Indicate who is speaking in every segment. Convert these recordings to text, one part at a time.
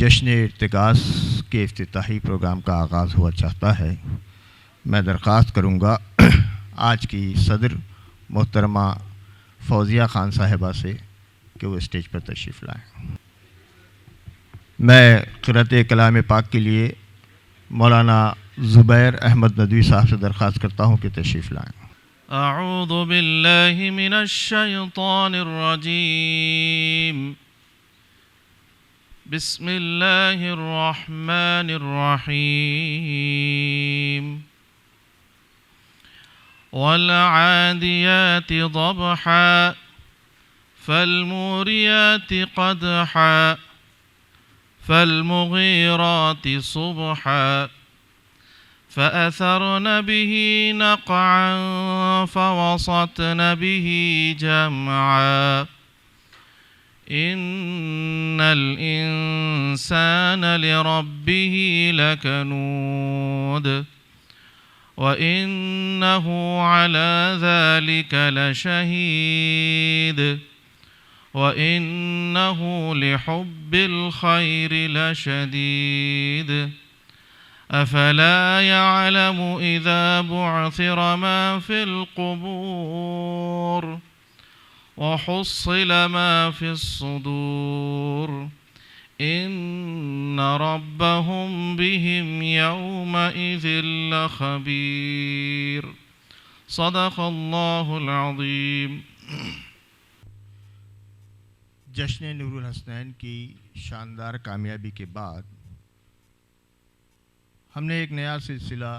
Speaker 1: जश्न इर्तिकास के इफ्तिताही प्रोग्राम का आगाज़ हुआ चाहता है। मैं दरख्वास्त करूँगा आज की सदर मोहतरमा फौजिया ख़ान साहिबा से कि वो स्टेज पर तशरीफ़ लाएँ। मैं क़िरात कलाम पाक के लिए मौलाना ज़ुबैर अहमद नदवी साहब से दरख्वास्त करता हूँ कि तशरीफ़ लाएँ।
Speaker 2: अऊज़ु बिल्लाहि मिनश शैतानिर रजीम। बिस्मिल्लाहिर रहमानिर रहीम। वल आदियाति ज़बहा फल्मुरियाति क़दहा फल्मुग़ीराति सुबहा फ़अथरन बिही नक़अन फ़वसतन बिही जमअन इन्नल इंसान लिरब्बिही लकनूद व इन्नहु अला ज़ालिक लशहीद व इन्नहु लिहुब्बिल खैरि लशदीद अफला यअलमु इज़ा बुअसिर मा फिल क़ुबूर वहुस्सिल मा फिस्सुदूर इन्न रब्बहुम बिहिम यौमइज़िन लख़बीर। सदक़ल्लाहुल अज़ीम।
Speaker 1: जश्न नूरुल हसनैन की शानदार कामयाबी के बाद हमने एक नया सिलसिला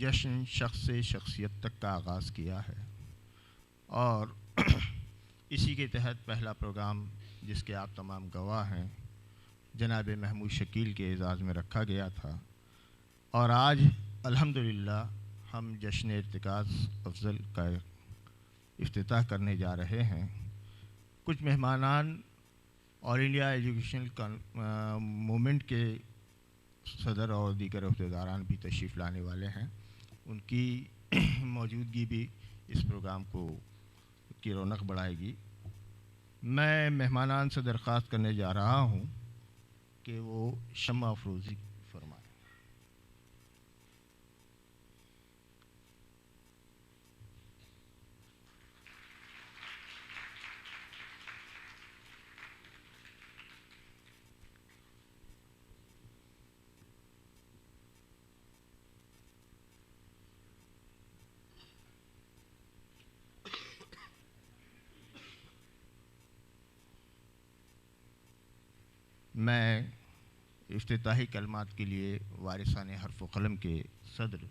Speaker 1: जश्न शख्स से शख्सियत तक का आगाज़ किया है और इसी के तहत पहला प्रोग्राम जिसके आप तमाम गवाह हैं जनाब महमूद शकील के एजाज़ में रखा गया था और आज अल्हम्दुलिल्लाह हम जश्न इर्तिकास अफजल का इफ्तिताह करने जा रहे हैं। कुछ मेहमानान ऑल इंडिया एजुकेशनल मूवमेंट के सदर और दीगर अहदेदारान भी तशरीफ़ लाने वाले हैं। उनकी मौजूदगी भी इस प्रोग्राम को की रौनक बढ़ाएगी। मैं मेहमानान से दरख्वास्त करने जा रहा हूँ कि वो शम्मा अफरोज़ी फरमाएं। मैं इफ्तिताही कलमात के लिए वारिसाने हर्फ़ क़लम के सदर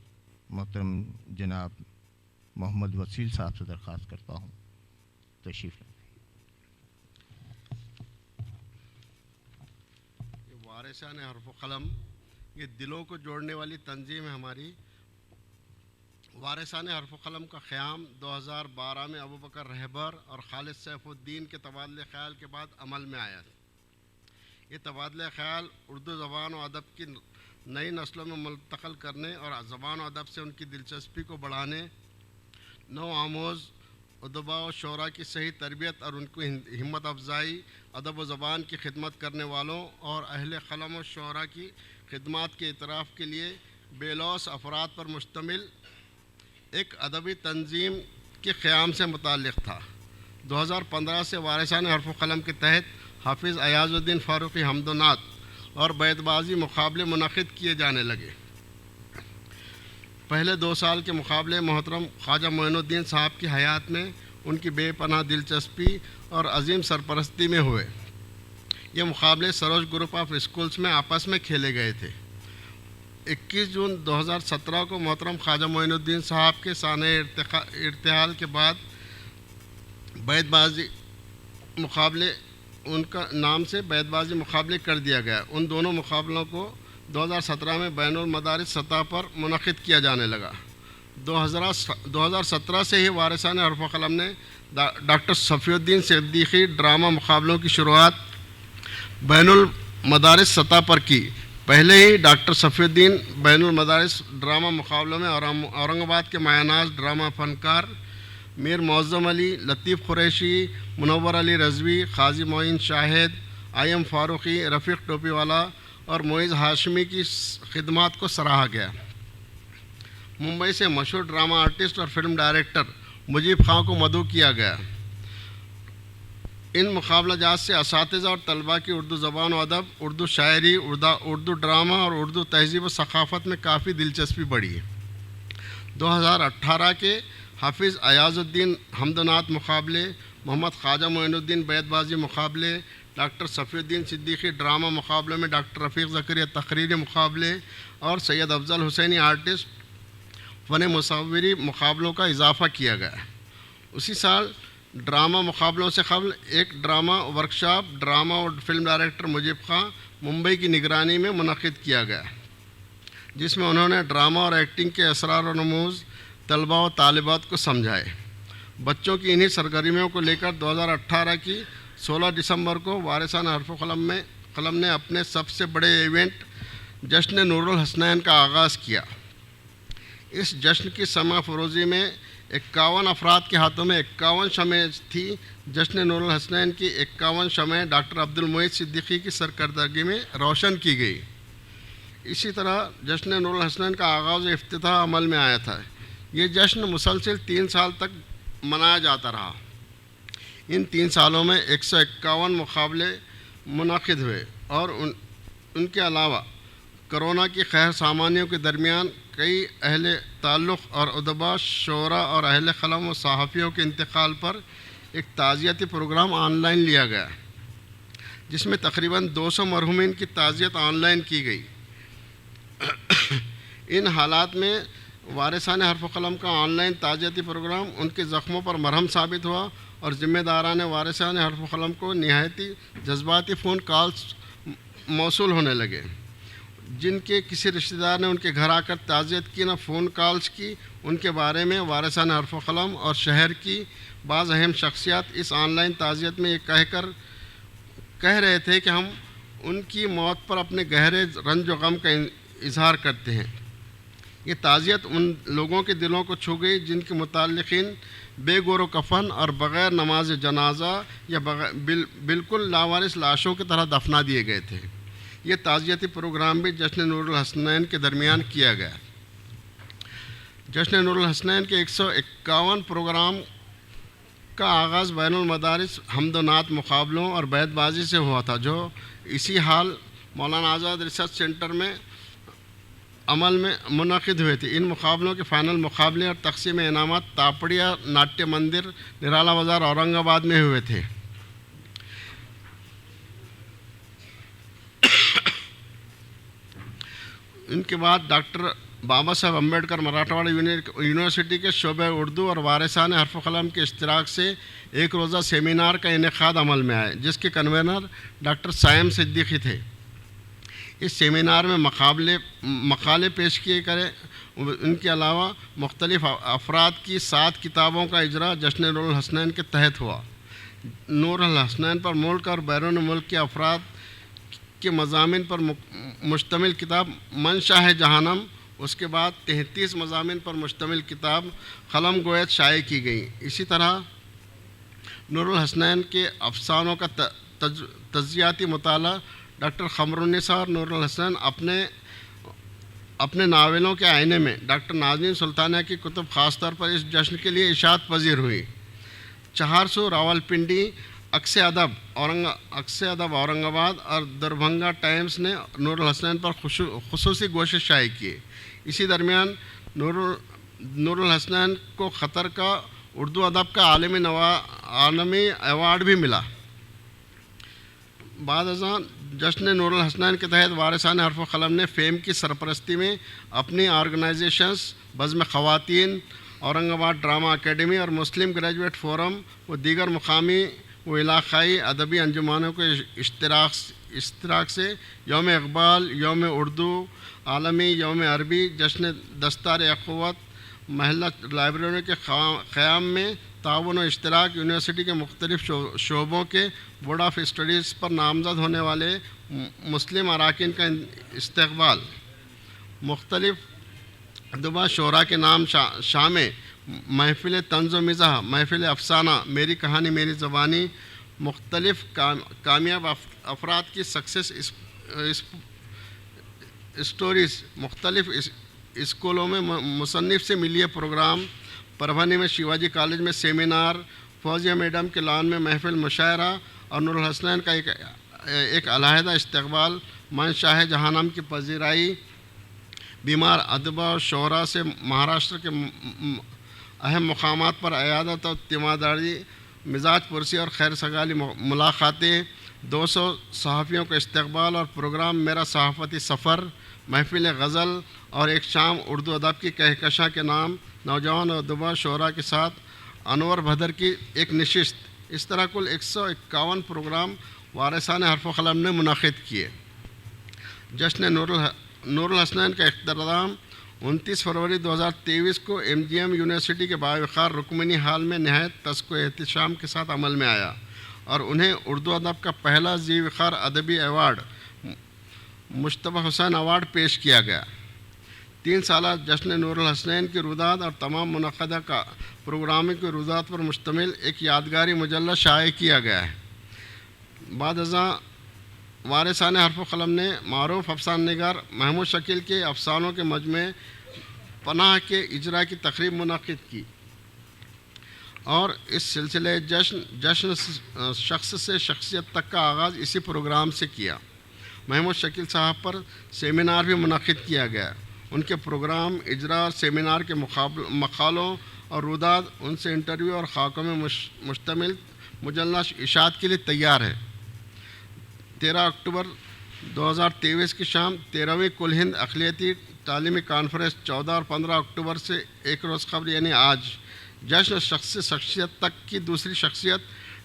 Speaker 1: मोहतरम जनाब मोहम्मद वसील साहब से दरख्वास्त करता हूँ तशरीफ़ लें।
Speaker 3: वारिसाने हर्फ़ क़लम ये दिलों को जोड़ने वाली तंजीम है हमारी। वारिसाने हर्फ़ क़लम का क़याम 2012 में अबू बकर रहबर और खालिद सैफुद्दीन के तबादले ख़याल के बाद अमल में आया। ये तबादला ख़याल उर्दू ज़बान और अदब की नई नस्लों में मुंतक़ल करने और ज़बान और अदब से उनकी दिलचस्पी को बढ़ाने, नौ आमोज़ उदबा और शोरा की सही तरबियत और उनको हिम्मत अफजाई, अदब व ज़बान की खिदमत करने वालों और अहले क़लम और शोरा की खिदमत के इतराफ़ के लिए बेलौस अफराद पर मुश्तमिल एक अदबी तंजीम के क़याम से मुताल्लिक़ था। 2015 से वारिसाने हर्फ़ क़लम के तहत हाफिज़ अयाज़ुद्दीन फ़ारूक़ी हमदनात और बैतबाजी मुकाबले मुनक़िद किए जाने लगे। पहले 2 साल के मुकाबले मोहतरम ख्वाजा मोइनुद्दीन साहब की हयात में उनकी बेपनाह दिलचस्पी और अजीम सरपरस्ती में हुए। ये मुकाबले सरोज ग्रुप ऑफ स्कूल्स में आपस में खेले गए थे। 21 जून 2017 को मोहतरम ख्वाजा मोइनुद्दीन साहब के साने इर्तिहाल के बाद बैतबाजी मुकाबले उनका नाम से बैतबाजी मुकाबले कर दिया गया। उन दोनों मुकाबलों को 2017 में बैनुल मदारिस सतह पर मुनक़िद किया जाने लगा। 2017 से ही वारिसाने हर्फ़ क़लम ने डॉक्टर सफ़ीउद्दीन सिद्दीक़ी ड्रामा मुकाबलों की शुरुआत बैनुल मदारिस सतह पर की। पहले ही डॉक्टर सफ़ीउद्दीन बैनुल मदारिस ड्रामा मुकाबलों में औरंगाबाद के मायानाज़ ड्रामा फ़नकार मीर मौज़्ज़म अली, लतीफ़ क़ुरैशी, मुनव्वर अली रज़वी, क़ाज़ी मोइन शाहिद आईएम फारूकी, रफ़ीक टोपीवाला और मोइज़ हाशमी की खिदमात को सराहा गया। मुंबई से मशहूर ड्रामा आर्टिस्ट और फिल्म डायरेक्टर मुजीब खां को मदऊ किया गया। इन मुकाबला जात से असातिज़ा और तलबा की उर्दू ज़बान और अदब, उर्दू शायरी, उर्दू ड्रामा और उर्दू तहज़ीब व सक़ाफ़त में काफ़ी दिलचस्पी बढ़ी है। 2018 के हाफिज़ अयाज़ुद्दीन हमदनात मुकाबले, मोहम्मद ख्वाजा मोइनुद्दीन बैतबाजी मुकाबले, डॉक्टर सफ़ीउद्दीन सिद्दीकी ड्रामा मुकाबले में डॉक्टर रफ़ीक ज़करिया तकरीरी मुकाबले और सैयद अफ़ज़ल हुसैनी आर्टिस्ट फ़न मुसव्विरी मुकाबलों का इजाफ़ा किया गया। उसी साल ड्रामा मुकाबलों से कबल एक ड्रामा वर्कशॉप ड्रामा और फिल्म डायरेक्टर मुजीब खां मुंबई की निगरानी में मुनक़िद किया गया, जिसमें उन्होंने ड्रामा और एक्टिंग के असरार और नमूज़ तलबा और तालिबात को समझाए। बच्चों की इन्हीं सरगर्मियों को लेकर 2018 की 16 दिसंबर को वारिसान हर्फ़ कलम ने अपने सबसे बड़े इवेंट जश्न नूरुल हसनैन का आगाज़ किया। इस जश्न की समा फ़रोज़ी में 51 अफराद के हाथों में 51 शमें थी। जश्न नूरुल हसनैन की 51 शमें डॉक्टर अब्दुल मोइज़ सिद्दीकी की सरकर्दगी में रोशन की गई। इसी तरह जश्न नूरुल हसनैन का आगाज़ इफ्तिताह अमल में आया था। ये जश्न मुसलसिल 3 साल तक मनाया जाता रहा। इन 3 सालों में 151 मुकाबले मुनक़िद हुए और उनके अलावा कोरोना की खैर सामानियों के दरमियान कई अहले ताल्लुक़ और उदबा, शोरा और अहले क़लम व सहाफ़ियों के इंतकाल पर एक ताज़ियती प्रोग्राम ऑनलाइन लिया गया, जिसमें तकरीबन 200 मरहूमीन की ताज़ियत ऑनलाइन की गई। इन हालात में वारिसान हर्फ़ कलम का ऑनलाइन ताज़ियती प्रोग्राम उनके ज़ख्मों पर मरहम साबित हुआ और ज़िम्मेदारान वारिसान हर्फ़ कलम को निहायती जज्बाती फ़ोन कॉल्स मौसूल होने लगे। जिनके किसी रिश्तेदार ने उनके घर आकर ताज़ियत की न फ़ोन कॉल्स की। उनके बारे में वारिसान हर्फ़ कलम और शहर की बाज़ अहम शख्सियात इस ऑनलाइन ताज़ियत में ये कह रहे थे कि हम उनकी मौत पर अपने गहरे रंज व गम का इज़हार करते हैं। ये ताज़ियत उन लोगों के दिलों को छू गई जिनके मुताल्लिक़ीन बेगोर कफ़न और बग़ैर नमाज जनाजा या बिल्कुल लावारिस लाशों की तरह दफना दिए गए थे। ये ताज़ियती प्रोग्राम भी जश्न नूरुल हसनैन के दरमियान किया गया। जश्न नूरुल हसनैन के 151 प्रोग्राम का आगाज़ बैनुल मदारिस हमदनात मुकाबलों और बैतबाजी से हुआ था, जो इसी हाल मौलाना आज़ाद रिसर्च सेंटर में अमल में मुनक़िद हुए थे। इन मुकाबलों के फ़ाइनल मुकाबले और तक़सीम इनामात तापड़िया नाट्य मंदिर, निराला बाज़ार, औरंगाबाद में हुए थे। इनके बाद डॉक्टर बाबा साहब अम्बेडकर मराठवाड़ा यूनिवर्सिटी के शोबे उर्दू और वारिसान हर्फ़ कलम के इश्तिराक से एक रोज़ा सेमिनार का इनेकाद अमल में आए, जिसके कन्वेनर डॉक्टर साइम सिद्दीकी थे। इस सेमिनार में मकाले पेश किए गए। उनके अलावा मुख्तलिफ़ अफराद की 7 किताबों का इजरा जश्न नूरुल हसनैन के तहत हुआ। नूरुल हसनैन पर मुल्क और बैरून मुल्क के अफराद के मज़ामिन पर मुश्तमिल किताब मंशा है जहानम, उसके बाद 33 मज़ामिन पर मुश्तमिल किताब क़लम गोयत शाये की गई। इसी तरह नूरुल हसनैन के अफ़सानों का तज़कियाती मुताला डॉक्टर क़मरुन्निसा और नूरुल हसनैन अपने नावलों के आईने में डॉक्टर नाज़नीन सुल्तानिया की कुतुब ख़ास तौर पर इस जश्न के लिए इशात पजीर हुई। 400 रावलपिंडी अक्स अदब औरंगाबाद और दरभंगा टाइम्स ने नूरुल हसनैन पर खुसूसी गोशे शाये किए। इसी दरमियान नूरुल हसनैन को क़तर का उर्दू अदब का आलमी अवार्ड भी मिला। बाद अज़ां जश्न नूरुल हसनैन के तहत वारिसान हर्फ़ कलम ने फ़ेम की सरपरस्ती में अपनी ऑर्गेनाइजेशंस बज़्म ख़वातीन, औरंगाबाद ड्रामा अकेडमी और मुस्लिम ग्रेजुएट फ़ोरम व दीगर मुकामी व इलाक़ाई अदबी अंजुमानों के इश्तिराक से यौम इक़बाल, यौम उर्दू आलमी, यौम अरबी, जश्न दस्तार अख़ुवत, महल्ला लाइब्रेरियों के क़याम में ताउन व इश्तिराक, यूनिवर्सिटी के मुख्तलिफ़ शोबों के बोर्ड ऑफ स्टडीज़ पर नामज़द होने वाले मुस्लिम अराकीन का इस्तक़बाल, मुख्तलिफ़ अदबा शोरा के नाम शामें, महफ़िल तंज़ व मिज़ाह, महफ़िल अफ़साना, मेरी कहानी मेरी ज़बानी, मुख्तलिफ कामयाब अफराद की सक्सेस स्टोरीज़ मुख्तलिफ स्कूलों में मुसन्निफ से मिली है प्रोग्राम, परभनी में शिवाजी कॉलेज में सेमिनार, फौजिया मैडम के लान में महफिल मुशायरा और नूरुल हसनैन का एक अलहदा इस्तकबाल, मन शाह जहानाम की पजीराई, बीमार अदबा और शोहरा से महाराष्ट्र के अहम मकामात पर अयादत और तीमारदारी, मिजाज पुरसी और खैर सगाली मुलाकातें, 200 सहाफ़ियों का इस्तकबाल और प्रोग्राम मेरा सहाफ़ती सफ़र, महफिल गज़ल और एक शाम उर्दू अदब की कहकशा के नाम, नौजवान और अदबा शोरा के साथ अनवर भदर की एक नशिस्त। इस तरह कुल 151 प्रोग्राम वारिसान हर्फ़ क़लम ने मुनाक़िद किए। जश्न नूरुल हसनैन का इख्तिताम 29 फरवरी 2023 को MGM यूनिवर्सिटी के बावक़ार रुकमनी हाल में नहायत तस्को एहतशाम के साथ अमल में आया और उन्हें उर्दू अदब का पहला ज़ी-वक़ार अदबी अवार्ड मुश्तबा हुसैन अवार्ड पेश किया गया। 3 साला जश्न नूरुल हसनैन की रुदात और तमाम मुनक़दा का प्रोग्रामों की रुदात पर मुश्तमिल एक यादगारी मुजल्ला शाये किया गया है। बाद अज़ा वारिसान हर्फ़ क़लम ने मारूफ़ अफ़सान निगार महमूद शकील के अफ़सानों के मजमे पनाह के इजरा की तक़रीब मुनक़िद की और इस सिलसिले जश्न शख्स से शख्सियत तक का आगाज़ इसी प्रोग्राम से किया। महमूद शकील साहब पर सेमिनार भी मुनक़िद किया गया। उनके प्रोग्राम, इजरा और सेमिनार के मक़ालों और रुदात उनसे इंटरव्यू और ख़ाकों में मुश्तमिल मुजल्ला इशात के लिए तैयार है। 13 अक्टूबर 2023 की शाम 13वीं कुल हिंद अक़लियती तालीमी कॉन्फ्रेंस 14 और 15 अक्टूबर से एक रोज़ कबल यानी आज जश्न शख्स से शख्सियत तक की दूसरी शख्सियत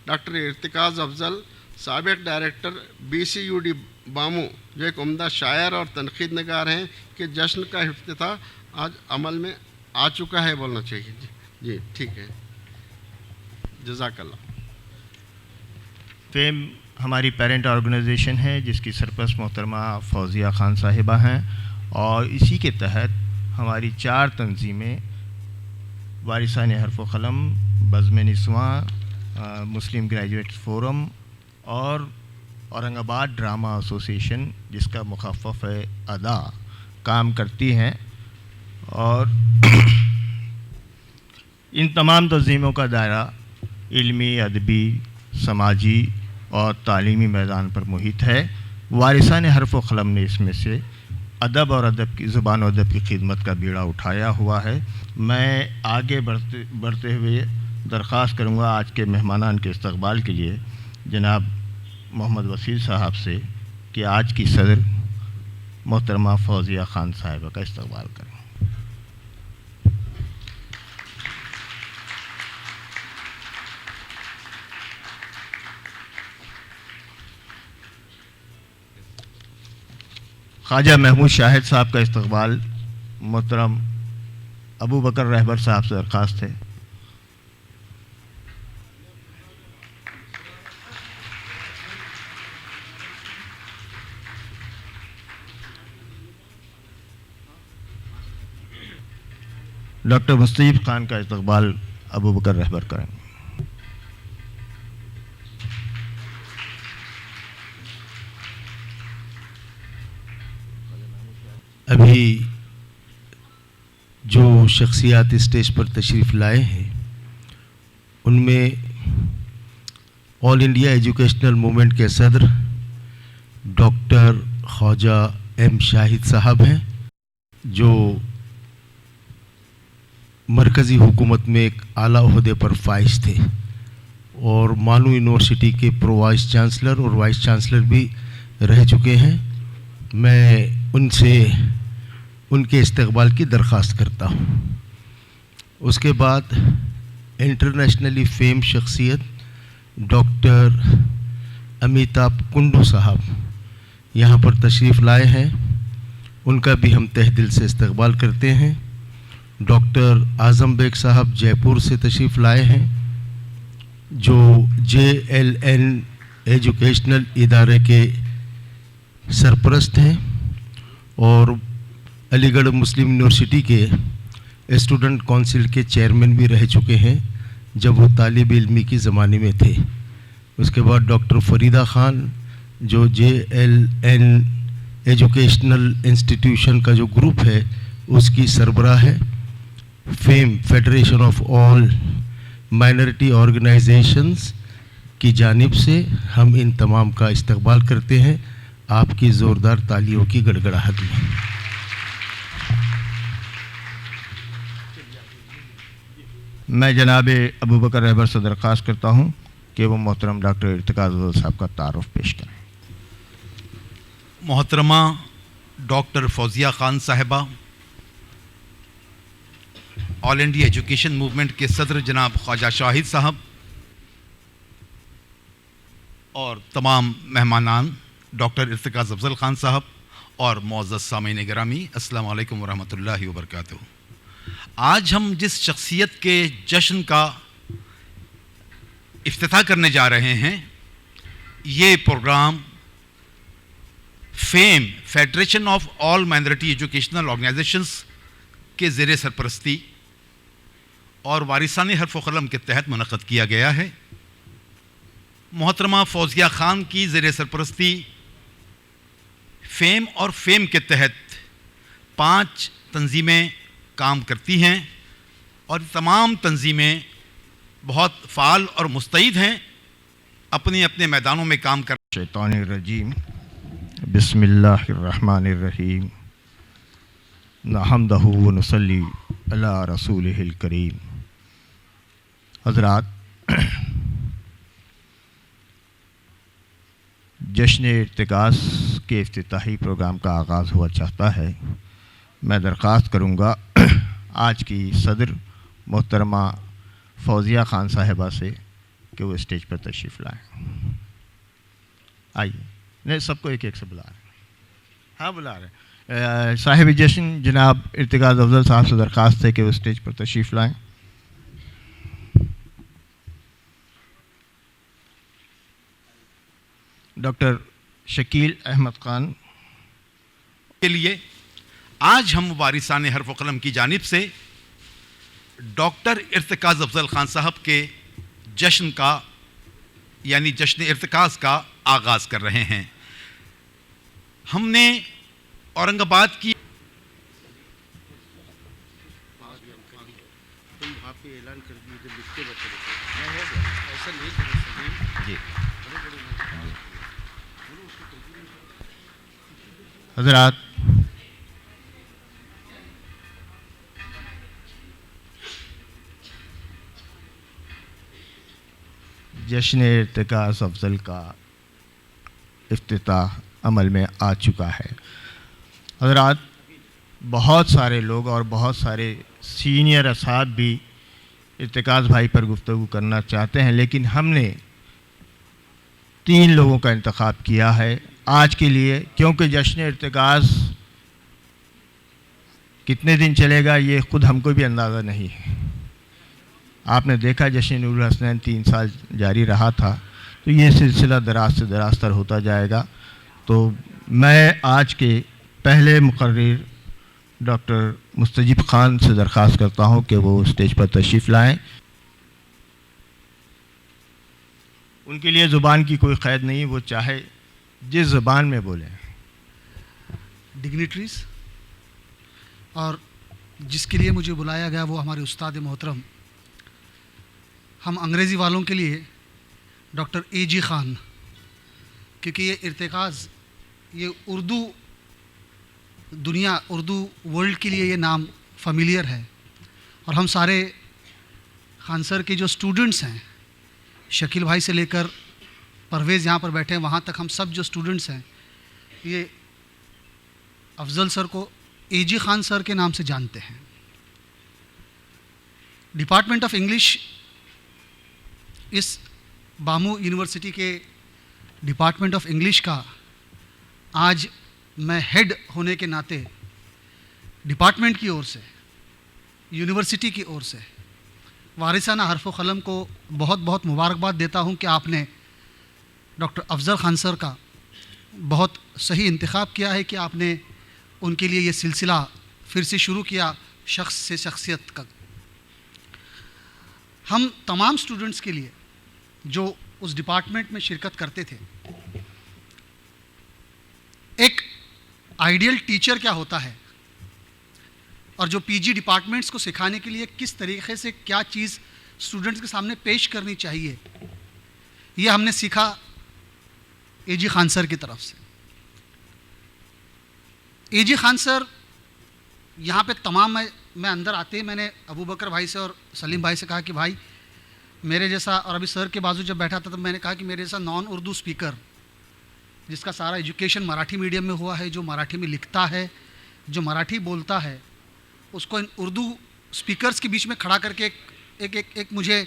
Speaker 3: डॉक्टर इर्तिकाज़ अफजल, साबिक़ डायरेक्टर BCUD बामू, जो एक उम्दा शायर और तनक़ीद नगार हैं, कि जश्न का इफ्तिताह आज अमल में आ चुका है बोलना चाहिए। जी ठीक है, जज़ाकल्लाह।
Speaker 1: फेम हमारी पेरेंट ऑर्गेनाइजेशन है जिसकी सरपरस्त मोहतरमा फौजिया खान साहिबा हैं और इसी के तहत हमारी 4 तंजीमें वारिसान हर्फ़ क़लम, बज़्म निस्वां, मुस्लिम ग्रेजुएट फोरम और औरंगाबाद ड्रामा एसोसिएशन जिसका मुख़फ़फ़ है अदा काम करती हैं और इन तमाम तंजीमों का दायरा इल्मी, अदबी, समाजी और तालीमी मैदान पर मुहित है। वारिसान हर्फ़ क़लम ने इसमें से अदब और अदब की ज़ुबान और अदब की खिदमत का बीड़ा उठाया हुआ है। मैं आगे बढ़ते हुए दरख्वास्त करूँगा आज के मेहमानान के इस्तकबाल के लिए जनाब मोहम्मद वसील साहब से कि आज की सदर मोहतरमा फौजिया खान साहिबा का इस्तकबाल करें। ख्वाजा महमूद शाहिद साहब का इस्तकबाल मोहतरम अबू बकर रहबर साहब से दरख्वास्त है। डॉक्टर मुस्तैब खान का इस्तकबाल अबू बकर रहबर करेंगे।
Speaker 4: अभी जो शख्सियात स्टेज पर तशरीफ़ लाए हैं उनमें ऑल इंडिया एजुकेशनल मूवमेंट के सदर डॉक्टर ख्वाजा M शाहिद साहब हैं, जो मरकज़ी हुकूमत में एक आला ओहदे पर फाइज थे और मानू यूनिवर्सिटी के प्रो वाइस चांसलर और वाइस चांसलर भी रह चुके हैं। मैं उनसे उनके इस्तकबाल की दरख्वास्त करता हूँ। उसके बाद इंटरनेशनली फेम शख्सियत डॉक्टर अमिताभ कुंडू साहब यहाँ पर तशरीफ़ लाए हैं, उनका भी हम तहे दिल से इस्तकबाल करते हैं। डॉक्टर आज़म बेग साहब जयपुर से तशरीफ़ लाए हैं, जो JLN एजुकेशनल इदारे के सरपरस्त हैं और अलीगढ़ मुस्लिम यूनिवर्सिटी के स्टूडेंट काउंसिल के चेयरमैन भी रह चुके हैं जब वो तालिब इल्मी की ज़माने में थे। उसके बाद डॉक्टर फरीदा ख़ान जो JLN एजुकेशनल इंस्टीट्यूशन का जो ग्रुप है उसकी सरबराह है। Fame federation of all minority organisations की जानिब से हम इन तमाम का इस्तकबाल करते हैं आपकी ज़ोरदार तालियों की गड़गड़ाहट में।
Speaker 1: मैं जनाब अबू बकर रहबर से दरख्वास्त करता हूँ कि वो मोहतरम डॉक्टर इर्तिकाज़ अफजल साहब का तारुफ पेश करें।
Speaker 5: मोहतरमा डॉक्टर फौजिया ख़ान साहिबा, ऑल इंडिया एजुकेशन मूवमेंट के सदर जनाब ख्वाजा शाहिद साहब और तमाम मेहमानान डॉक्टर इर्तिकाज़ अफजल ख़ान साहब और मुअज़्ज़ज़ सामीन गिरामी, अस्सलामु अलैकुम व रहमतुल्लाहि व बरकातुहू। आज हम जिस शख्सियत के जश्न का इफ्तिताह करने जा रहे हैं, ये programme FAME federation of all minority educational organisations के ज़ेर सरपरस्ती और वारिसाने हर्फ क़लम के तहत मुनक़्क़द किया गया है। मोहतरमा फौजिया ख़ान की ज़ेर सरपरस्ती फेम और फेम के तहत 5 तंजीमें काम करती हैं और तमाम तंजीमें बहुत फ़ाल और मुस्तैद हैं, अपने अपने मैदानों में काम कर।
Speaker 1: शैतानिर्रजीम बिस्मिल्लाहिर्रहमानिर्रहीम नहमदहु व नुसल्ली अला रसूलिहिल करीम। हज़रात, जश्न इर्तिकाज़ के इफ्तिताही प्रोग्राम का आगाज़ हुआ चाहता है। मैं दरख्वास्त करूँगा आज की सदर मोहतरमा फौजिया ख़ान साहिबा से कि वो स्टेज पर तशरीफ़ लाएँ। आइए, नहीं सबको एक एक से बुला रहे हैं। हाँ बुला रहे हैं। साहिब जश्न जनाब इर्तिकाज़ अफजल साहब से दरख्वास्त है कि वो स्टेज पर तशरीफ़ लाएँ। डॉक्टर शकील अहमद ख़ान
Speaker 5: के लिए आज हम वारिसाने हर्फ क़लम की जानिब से डॉक्टर इर्तिकाज़ अफजल ख़ान साहब के जश्न का यानी जश्न इर्तिकाज़ का आगाज़ कर रहे हैं। हमने औरंगाबाद की
Speaker 1: हज़रात, जश्न इर्तिकाज़ अफजल का इफ्तिताह अमल में आ चुका है। हज़रात, बहुत सारे लोग और बहुत सारे सीनियर असाब भी इर्तिकाज़ भाई पर गुफ्तगू करना चाहते हैं, लेकिन हमने 3 लोगों का इंतखाब किया है आज के लिए, क्योंकि जश्न इर्तिकाज़ कितने दिन चलेगा ये ख़ुद हमको भी अंदाज़ा नहीं है। आपने देखा जश्न नूरुल हसनैन 3 साल जारी रहा था, तो ये सिलसिला दराज से दराज तर होता जाएगा। तो मैं आज के पहले मुकर्रिर डॉक्टर मुस्तजीब ख़ान से दरख्वास्त करता हूँ कि वो स्टेज पर तशरीफ़ लाएँ। उनके लिए ज़ुबान की कोई क़ैद नहीं, वो चाहे जिस ज़ुबान में बोलें।
Speaker 6: डिग्निटरीज़ और जिसके लिए मुझे बुलाया गया वो हमारे उस्ताद मोहतरम, हम अंग्रेज़ी वालों के लिए डॉक्टर AG ख़ान, क्योंकि ये इर्तिकाज़ ये उर्दू दुनिया उर्दू वर्ल्ड के लिए ये नाम फ़ैमिलियर है। और हम सारे खान सर के जो स्टूडेंट्स हैं, शकील भाई से लेकर परवेज़ यहाँ पर बैठे हैं वहाँ तक, हम सब जो स्टूडेंट्स हैं ये अफजल सर को AG ख़ान सर के नाम से जानते हैं। डिपार्टमेंट ऑफ इंग्लिश, इस बामू यूनिवर्सिटी के डिपार्टमेंट ऑफ इंग्लिश का आज मैं हेड होने के नाते डिपार्टमेंट की ओर से, यूनिवर्सिटी की ओर से वारिसाना हर्फ क़लम को बहुत बहुत मुबारकबाद देता हूं कि आपने डॉक्टर अफजल ख़ान सर का बहुत सही इंतखाब किया है कि आपने उनके लिए ये सिलसिला फिर से शुरू किया, शख्स से शख्सियत का। हम तमाम स्टूडेंट्स के लिए जो उस डिपार्टमेंट में शिरकत करते थे। एक आइडियल टीचर क्या होता है और जो पीजी डिपार्टमेंट्स को सिखाने के लिए किस तरीके से क्या चीज़ स्टूडेंट्स के सामने पेश करनी चाहिए, ये हमने सीखा एजी खान सर की तरफ से। एजी खान सर यहाँ पे तमाम मैं अंदर आते ही मैंने अबू बकर भाई से और सलीम भाई से कहा कि भाई मेरे जैसा, और अभी सर के बाजू जब बैठा था तो मैंने कहा कि मेरे जैसा नॉन उर्दू स्पीकर जिसका सारा एजुकेशन मराठी मीडियम में हुआ है, जो मराठी में लिखता है, जो मराठी बोलता है, उसको इन उर्दू स्पीकर्स के बीच में खड़ा करके एक मुझे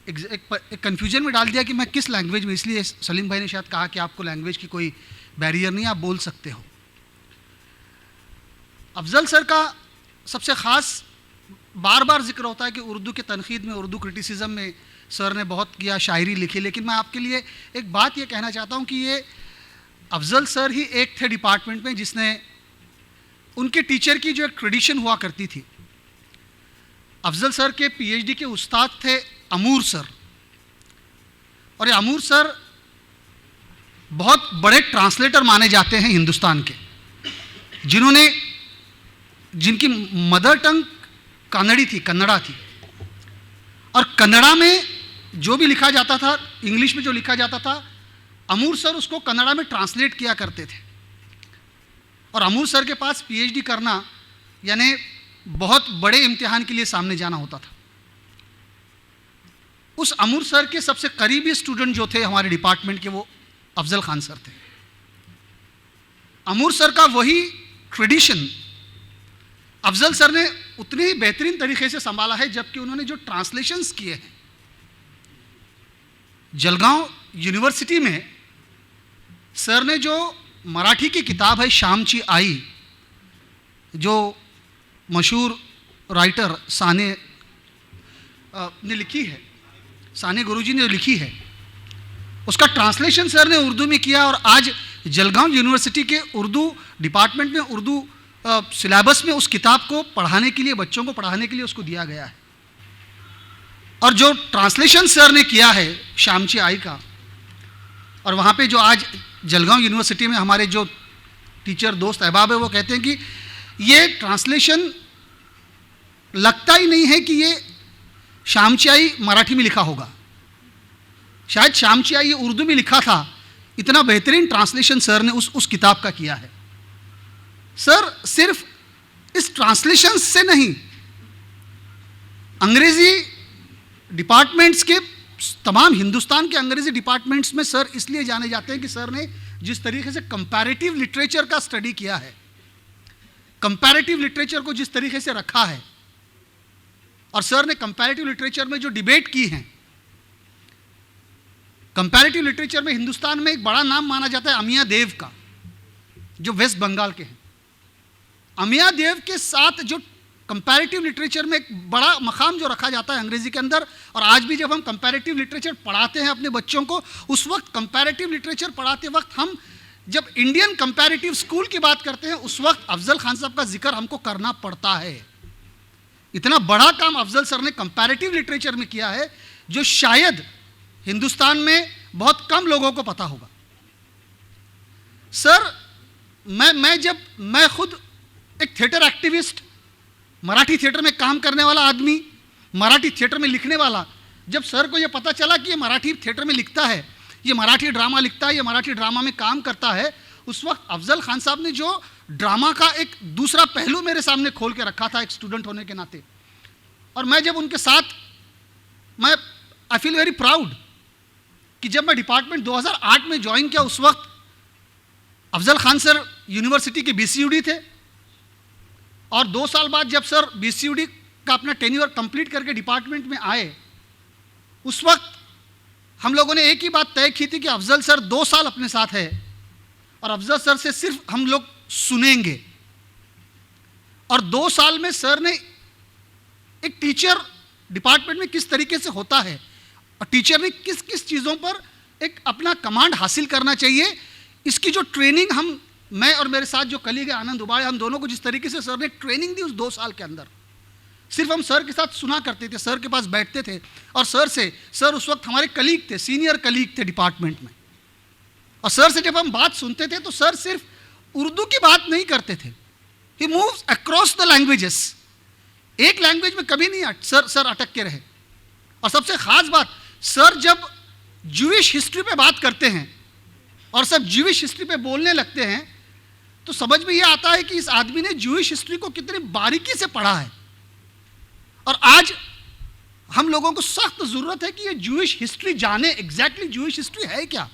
Speaker 6: एक कन्फ्यूजन में डाल दिया कि मैं किस लैंग्वेज में। इसलिए सलीम भाई ने शायद कहा कि आपको लैंग्वेज की कोई बैरियर नहीं, आप बोल सकते हो। अफजल सर का सबसे ख़ास बार बार जिक्र होता है कि उर्दू के तनकीद में, उर्दू क्रिटिसिज्म में सर ने बहुत किया, शायरी लिखी, लेकिन मैं आपके लिए एक बात ये कहना चाहता हूँ कि ये अफजल सर ही एक थे डिपार्टमेंट में जिसने, उनके टीचर की जो एक ट्रेडिशन हुआ करती थी। अफजल सर के पीएचडी के उस्ताद थे अमूर सर, और ये अमूर सर बहुत बड़े ट्रांसलेटर माने जाते हैं हिंदुस्तान के, जिनकी मदर टंग कन्नड़ी थी, कन्नड़ा थी, और कन्नड़ा में जो भी लिखा जाता था, इंग्लिश में जो लिखा जाता था, अमूर सर उसको कन्नड़ा में ट्रांसलेट किया करते थे। और अमूर सर के पास पीएचडी करना यानी बहुत बड़े इम्तिहान के लिए सामने जाना होता था। उस अमूर सर के सबसे करीबी स्टूडेंट जो थे हमारे डिपार्टमेंट के, वो अफजल खान सर थे। अमूर सर का वही ट्रेडिशन अफजल सर ने उतने ही बेहतरीन तरीके से संभाला है, जबकि उन्होंने जो ट्रांसलेशंस किए हैं जलगांव यूनिवर्सिटी में, सर ने जो मराठी की किताब है श्यामची आई, जो मशहूर राइटर साने ने लिखी है, साने गुरुजी ने लिखी है, उसका ट्रांसलेशन सर ने उर्दू में किया। और आज जलगांव यूनिवर्सिटी के उर्दू डिपार्टमेंट में, उर्दू सिलेबस में उस किताब को पढ़ाने के लिए, बच्चों को पढ़ाने के लिए उसको दिया गया है। और जो ट्रांसलेशन सर ने किया है श्यामची आई का, और वहाँ पे जो आज जलगांव यूनिवर्सिटी में हमारे जो टीचर दोस्त अहबाब है, वो कहते हैं कि ये ट्रांसलेशन लगता ही नहीं है कि ये श्यामची आई मराठी में लिखा होगा, शायद श्यामची आई ये उर्दू में लिखा था। इतना बेहतरीन ट्रांसलेशन सर ने उस किताब का किया है। सर सिर्फ इस ट्रांसलेशन से नहीं, अंग्रेजी डिपार्टमेंट्स के, तमाम हिंदुस्तान के अंग्रेजी डिपार्टमेंट्स में सर इसलिए जाने जाते हैं कि सर ने जिस तरीके से कंपैरेटिव लिटरेचर का स्टडी किया है, कंपैरेटिव लिटरेचर को जिस तरीके से रखा है, और सर ने कंपैरेटिव लिटरेचर में जो डिबेट की है, कंपैरेटिव लिटरेचर में हिंदुस्तान में एक बड़ा नाम माना जाता है अमिया देव का, जो वेस्ट बंगाल के हैं। अमिया देव के साथ जो कंपैरेटिव लिटरेचर में एक बड़ा मकाम जो रखा जाता है अंग्रेजी के अंदर, और आज भी जब हम कंपैरेटिव लिटरेचर पढ़ाते हैं अपने बच्चों को, उस वक्त कंपैरेटिव लिटरेचर पढ़ाते वक्त हम जब इंडियन कंपैरेटिव स्कूल की बात करते हैं, उस वक्त अफजल खान साहब का जिक्र हमको करना पड़ता है। इतना बड़ा काम अफजल सर ने कंपैरेटिव लिटरेचर में किया है, जो शायद हिंदुस्तान में बहुत कम लोगों को पता होगा। सर मैं खुद एक थिएटर एक्टिविस्ट, मराठी थिएटर में काम करने वाला आदमी, मराठी थिएटर में लिखने वाला, जब सर को ये पता चला कि ये मराठी थिएटर में लिखता है, ये मराठी ड्रामा लिखता है, ये मराठी ड्रामा में काम करता है, उस वक्त अफजल खान साहब ने जो ड्रामा का एक दूसरा पहलू मेरे सामने खोल के रखा था एक स्टूडेंट होने के नाते, और मैं जब उनके साथ, आई फील वेरी प्राउड कि जब मैं डिपार्टमेंट 2008 में ज्वाइन किया, उस वक्त अफजल खान सर यूनिवर्सिटी के बीसीयूडी थे, और 2 साल बाद जब सर बीसीयूडी का अपना टेन्योर कंप्लीट करके डिपार्टमेंट में आए, उस वक्त हम लोगों ने एक ही बात तय की थी कि अफजल सर 2 साल अपने साथ है, और अफजल सर से सिर्फ हम लोग सुनेंगे। और 2 साल में सर ने एक टीचर डिपार्टमेंट में किस तरीके से होता है, और टीचर ने किस किस चीज़ों पर एक अपना कमांड हासिल करना चाहिए, इसकी जो ट्रेनिंग मैं और मेरे साथ जो कलीग है आनंद उबाड़े, हम दोनों को जिस तरीके से सर ने ट्रेनिंग दी उस 2 साल के अंदर, सिर्फ हम सर के साथ सुना करते थे, सर के पास बैठते थे और सर उस वक्त हमारे कलीग थे, सीनियर कलीग थे डिपार्टमेंट में, और सर से जब हम बात सुनते थे तो सर सिर्फ उर्दू की बात नहीं करते थे, he moves across the languages. एक लैंग्वेज में कभी नहीं सर अटक के रहे। और सबसे ख़ास बात, सर जब ज्यूइश हिस्ट्री पे बात करते हैं और सब ज्यूइश हिस्ट्री पे बोलने लगते हैं तो समझ में ये आता है कि इस आदमी ने ज्यूइश हिस्ट्री को कितनी बारीकी से पढ़ा है। और आज हम लोगों को सख्त ज़रूरत है कि ये ज्यूइश हिस्ट्री जाने, एग्जैक्टली ज्यूइश हिस्ट्री है क्या।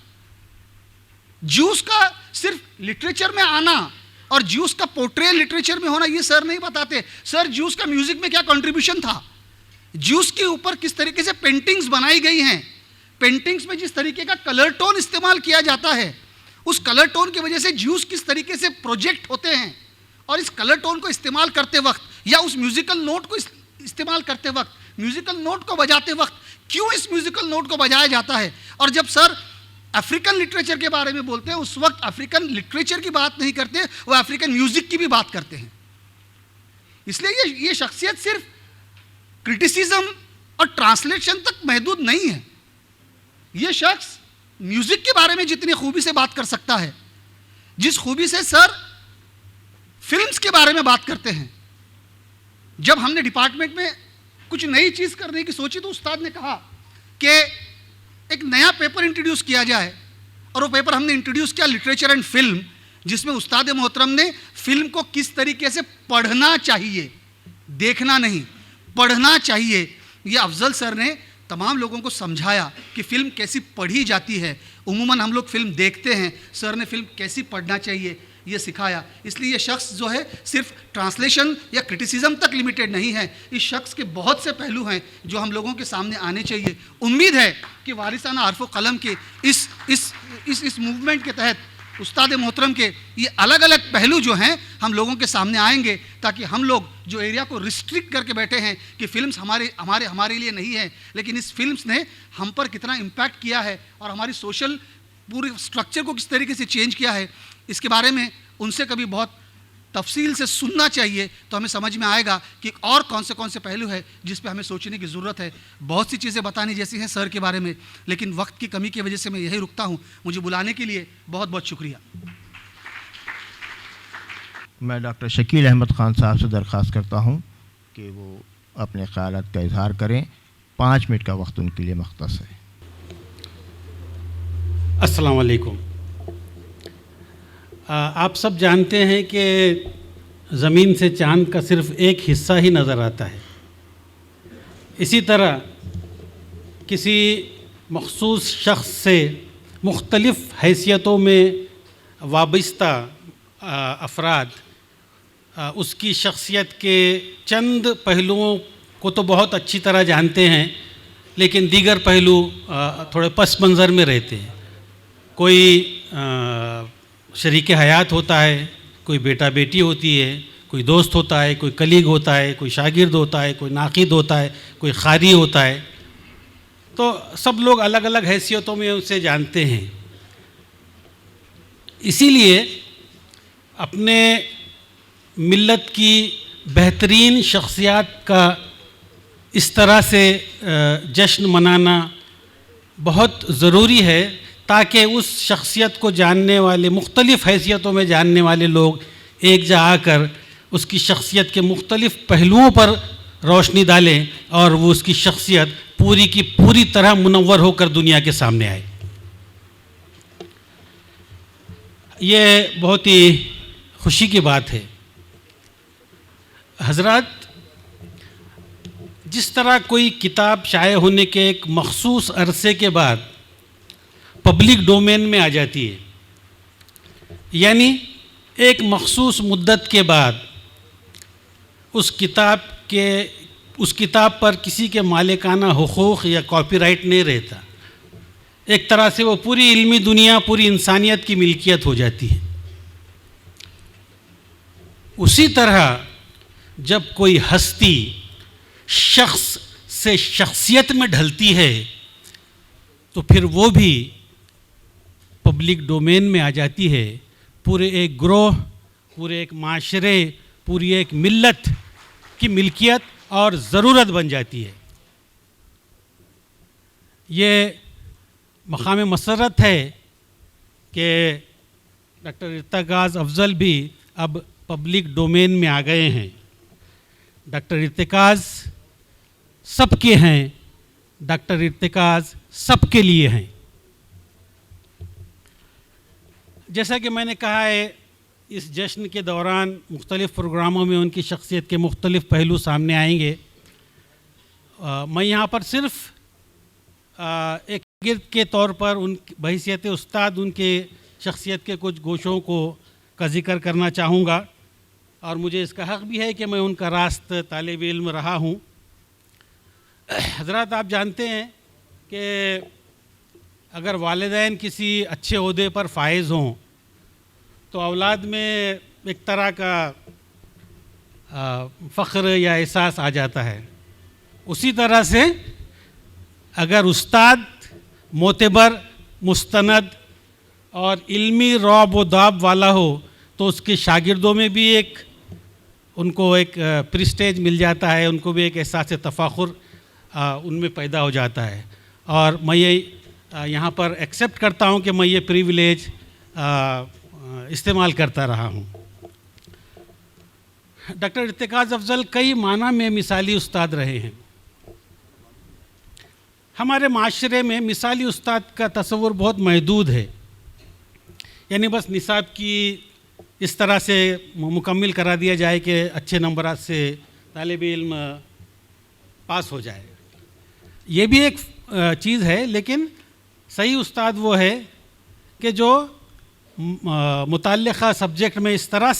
Speaker 6: ज्यूस का सिर्फ लिटरेचर में आना और ज्यूस का पोर्ट्रेल लिटरेचर में होना ये सर नहीं बताते। सर ज्यूस का म्यूजिक में क्या कंट्रीब्यूशन था, ज्यूस के ऊपर किस तरीके से पेंटिंग्स बनाई गई हैं, पेंटिंग्स में जिस तरीके का कलर टोन इस्तेमाल किया जाता है, उस कलर टोन की वजह से ज्यूस किस तरीके से प्रोजेक्ट होते हैं, और इस कलर टोन को इस्तेमाल करते वक्त या उस म्यूजिकल नोट को इस्तेमाल करते वक्त, म्यूजिकल नोट को बजाते वक्त क्यों इस म्यूजिकल नोट को बजाया जाता है। और जब सर अफ्रीकन लिटरेचर के बारे में बोलते हैं उस वक्त अफ्रीकन लिटरेचर की बात नहीं करते, वो अफ्रीकन म्यूजिक की भी बात करते हैं। इसलिए ये शख्सियत सिर्फ क्रिटिसिज्म और ट्रांसलेशन तक महदूद नहीं है। ये शख्स म्यूजिक के बारे में जितनी खूबी से बात कर सकता है, जिस खूबी से सर फिल्म्स के बारे में बात करते हैं। जब हमने डिपार्टमेंट में कुछ नई चीज़ करने की सोची तो उस्ताद ने कहा कि एक नया पेपर इंट्रोड्यूस किया जाए, और वो पेपर हमने इंट्रोड्यूस किया लिटरेचर एंड फिल्म, जिसमें उस्ताद मोहतरम ने फिल्म को किस तरीके से पढ़ना चाहिए, देखना नहीं पढ़ना चाहिए, ये अफजल सर ने तमाम लोगों को समझाया कि फ़िल्म कैसी पढ़ी जाती है। उम्मूमन हम लोग फ़िल्म देखते हैं, सर ने फ़िल्म कैसी पढ़ना चाहिए ये सिखाया। इसलिए ये शख्स जो है सिर्फ ट्रांसलेशन या क्रिटिसिज्म तक लिमिटेड नहीं है, इस शख्स के बहुत से पहलू हैं जो हम लोगों के सामने आने चाहिए। उम्मीद है कि वारिसाना हर्फ़ क़लम के इस मूवमेंट के तहत उस्ताद मोहतरम के ये अलग अलग पहलू जो हैं हम लोगों के सामने आएंगे, ताकि हम लोग जो एरिया को रिस्ट्रिक्ट करके बैठे हैं कि फ़िल्म्स हमारे लिए नहीं है, लेकिन इस फिल्म्स ने हम पर कितना इम्पैक्ट किया है और हमारी सोशल पूरे स्ट्रक्चर को किस तरीके से चेंज किया है, इसके बारे में उनसे कभी बहुत तफसील से सुनना चाहिए, तो हमें समझ में आएगा कि और कौन से पहलू है जिस पे हमें सोचने की ज़रूरत है। बहुत सी चीज़ें बतानी जैसी हैं सर के बारे में, लेकिन वक्त की कमी की वजह से मैं यही रुकता हूँ। मुझे बुलाने के लिए बहुत बहुत शुक्रिया।
Speaker 1: मैं डॉक्टर शकील अहमद ख़ान साहब से दरख्वास्त करता हूँ कि वो अपने ख़यालात का इजहार करें। 5 मिनट का वक्त उनके लिए मख्तस है।
Speaker 7: अस्सलाम वालेकुम। आप सब जानते हैं कि ज़मीन से चाँद का सिर्फ़ एक हिस्सा ही नज़र आता है। इसी तरह किसी मख़सूस शख्स से मुख्तलिफ़ हैसियतों में वाबस्ता अफराद उसकी शख्सियत के चंद पहलुओं को तो बहुत अच्छी तरह जानते हैं, लेकिन दीगर पहलू थोड़े पस मंज़र में रहते हैं। कोई शरीक हयात होता है, कोई बेटा बेटी होती है, कोई दोस्त होता है, कोई कलीग होता है, कोई शागिर्द होता है, कोई नाक़िद होता है, कोई ख़ारी होता है। तो सब लोग अलग अलग हैसियतों में उसे जानते हैं। इसीलिए अपने मिल्लत की बेहतरीन शख्सियात का इस तरह से जश्न मनाना बहुत ज़रूरी है, ताकि उस शख्सियत को जानने वाले, मुख्तलिफ़ हैसियतों में जानने वाले लोग एक जगह आकर उसकी शख्सियत के मुख्तलिफ़ पहलुओं पर रोशनी डालें और वो उसकी शख्सियत पूरी की पूरी तरह मुनव्वर होकर दुनिया के सामने आए। ये बहुत ही खुशी की बात है। हज़रात, जिस तरह कोई किताब शाये होने के एक मखसूस अरसे के बाद पब्लिक डोमेन में आ जाती है, यानी एक मखसूस मुद्दत के बाद उस किताब पर किसी के मालिकाना हुकूक या कॉपीराइट नहीं रहता, एक तरह से वो पूरी इल्मी दुनिया, पूरी इंसानियत की मिल्कियत हो जाती है। उसी तरह जब कोई हस्ती शख्स से शख्सियत में ढलती है तो फिर वो भी पब्लिक डोमेन में आ जाती है। पूरे एक ग्रोह, पूरे एक माशरे, पूरी एक मिल्लत की मिल्कियत और ज़रूरत बन जाती है। ये मकाम मसरत है कि डॉक्टर इर्तिकाज़ अफज़ल भी अब पब्लिक डोमेन में आ गए हैं। डॉक्टर इर्तिकाज़ सबके हैं, डॉक्टर इर्तिकाज़ सबके लिए हैं। जैसा कि मैंने कहा है, इस जश्न के दौरान मुख्तलिफ़ प्रोग्रामों में उनकी शख्सियत के मुख्तलिफ़ पहलू सामने आएंगे। मैं यहाँ पर सिर्फ़ एक गिर्द के तौर पर उन बहैसियत उस्ताद उनके शख्सियत के कुछ गोशों का ज़िक्र करना चाहूँगा, और मुझे इसका हक़ भी है कि मैं उनका रास्त तालिब इल्म रहा हूँ। हज़रात, आप जानते हैं कि अगर वालिदैन किसी अच्छे ओहदे पर फाइज़ हों तो औलाद में एक तरह का फ़ख्र या एहसास आ जाता है। उसी तरह से अगर उस्ताद मोतबर, मुस्तनद और इल्मी रौब व दाब वाला हो तो उसके शागिर्दों में भी उनको एक प्रेस्टीज मिल जाता है, उनको भी एक एहसास तफ़ाखुर उनमें पैदा हो जाता है। और मैं ये यहाँ पर एक्सेप्ट करता हूँ कि मैं ये प्रिविलेज इस्तेमाल करता रहा हूँ। डॉक्टर इर्तिकाज़ अफज़ल कई माना में मिसाली उस्ताद रहे हैं। हमारे माशरे में मिसाली उस्ताद का तस्वुर बहुत महदूद है, यानी बस निसाब की इस तरह से मुकम्मिल करा दिया जाए कि अच्छे नंबरात से तालिब इल्म पास हो जाए। ये भी एक चीज़ है, लेकिन सही उस्ताद वो है कि जो मुताल्लिक़ा सब्जेक्ट में इस तरह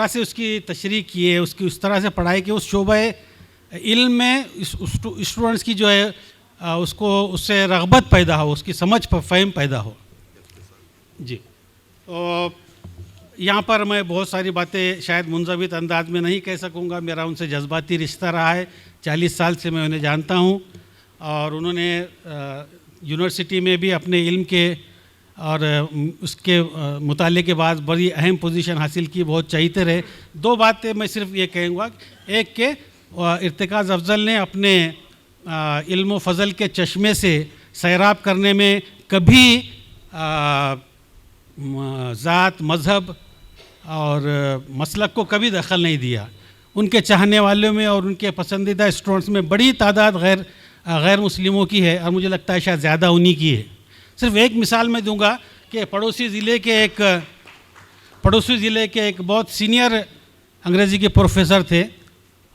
Speaker 7: से उसकी तशरीह किए, उसकी उस तरह से पढ़ाई कि उस शोबे इल्म में स्टूडेंट्स की जो है उससे रग़बत पैदा हो, उसकी समझ फ़हम पैदा हो। जी, तो यहाँ पर मैं बहुत सारी बातें शायद मुंज़बित अंदाज में नहीं कह सकूँगा। मेरा उनसे जज्बाती रिश्ता रहा है, 40 साल से मैं उन्हें जानता हूँ, और उन्होंने यूनिवर्सिटी में भी अपने इल्म के और उसके मुताले के बाद बड़ी अहम पोजीशन हासिल की, बहुत चहीते रहे। दो बातें मैं सिर्फ ये कहूँगा, एक के इर्तिकाज़ अफज़ल ने अपने इल्म व फ़ज़ल के चश्मे से सैराब करने में कभी ज़ात, मज़हब और मसलक को कभी दखल नहीं दिया। उनके चाहने वालों में और उनके पसंदीदा स्टूडेंट्स में बड़ी तादाद गैर मुस्लिमों की है, और मुझे लगता है शायद ज़्यादा उन्हीं की है। सिर्फ एक मिसाल मैं दूंगा कि पड़ोसी ज़िले के एक बहुत सीनियर अंग्रेज़ी के प्रोफेसर थे,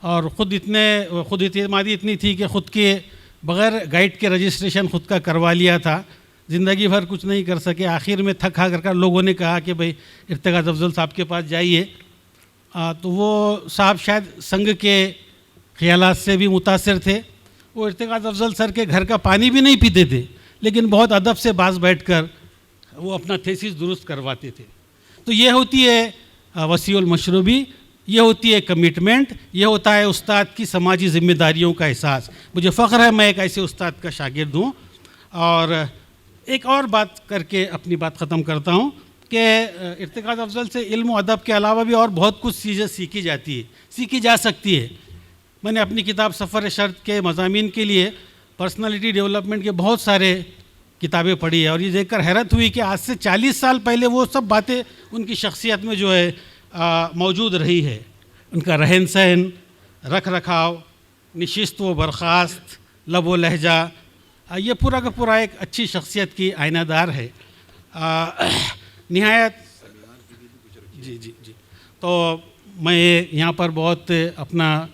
Speaker 7: और ख़ुद इत्मीनादी इतनी थी कि ख़ुद के बग़ैर गाइड के रजिस्ट्रेशन ख़ुद का करवा लिया था। ज़िंदगी भर कुछ नहीं कर सके। आखिर में थक हार कर लोगों ने कहा कि भाई इर्तिकाज़ अफज़ल साहब के पास जाइए। तो वो साहब शायद संघ के ख़यालात से भी मुतासिर थे। वो इर्तिकाज़ अफज़ल सर के घर का पानी भी नहीं पीते थे, लेकिन बहुत अदब से पास बैठकर वो अपना थीसिस दुरुस्त करवाते थे। तो ये होती है वसीउल मशरूबी, ये होती है कमिटमेंट, ये होता है उस्ताद की समाजी ज़िम्मेदारियों का एहसास। मुझे फ़ख्र है मैं एक ऐसे उस्ताद का शागिर्द हूँ। और एक और बात करके अपनी बात ख़त्म करता हूँ कि इर्तिकाज़ अफज़ल से इल्म व अदब के अलावा भी और बहुत कुछ चीज़ें सीखी जा सकती है। मैंने अपनी किताब सफ़र शर्त के मज़ामीन के लिए पर्सनालिटी डेवलपमेंट के बहुत सारे किताबें पढ़ी है, और ये देखकर हैरत हुई कि आज से 40 साल पहले वो सब बातें उनकी शख्सियत में जो है मौजूद रही है। उनका रहन सहन, रख रखाव, नशिस्त व बर्खास्त, लब व लहजा, ये पूरा का पूरा एक अच्छी शख्सियत की आयनादार है। निहायत जी। तो मैं यहाँ पर बहुत अपना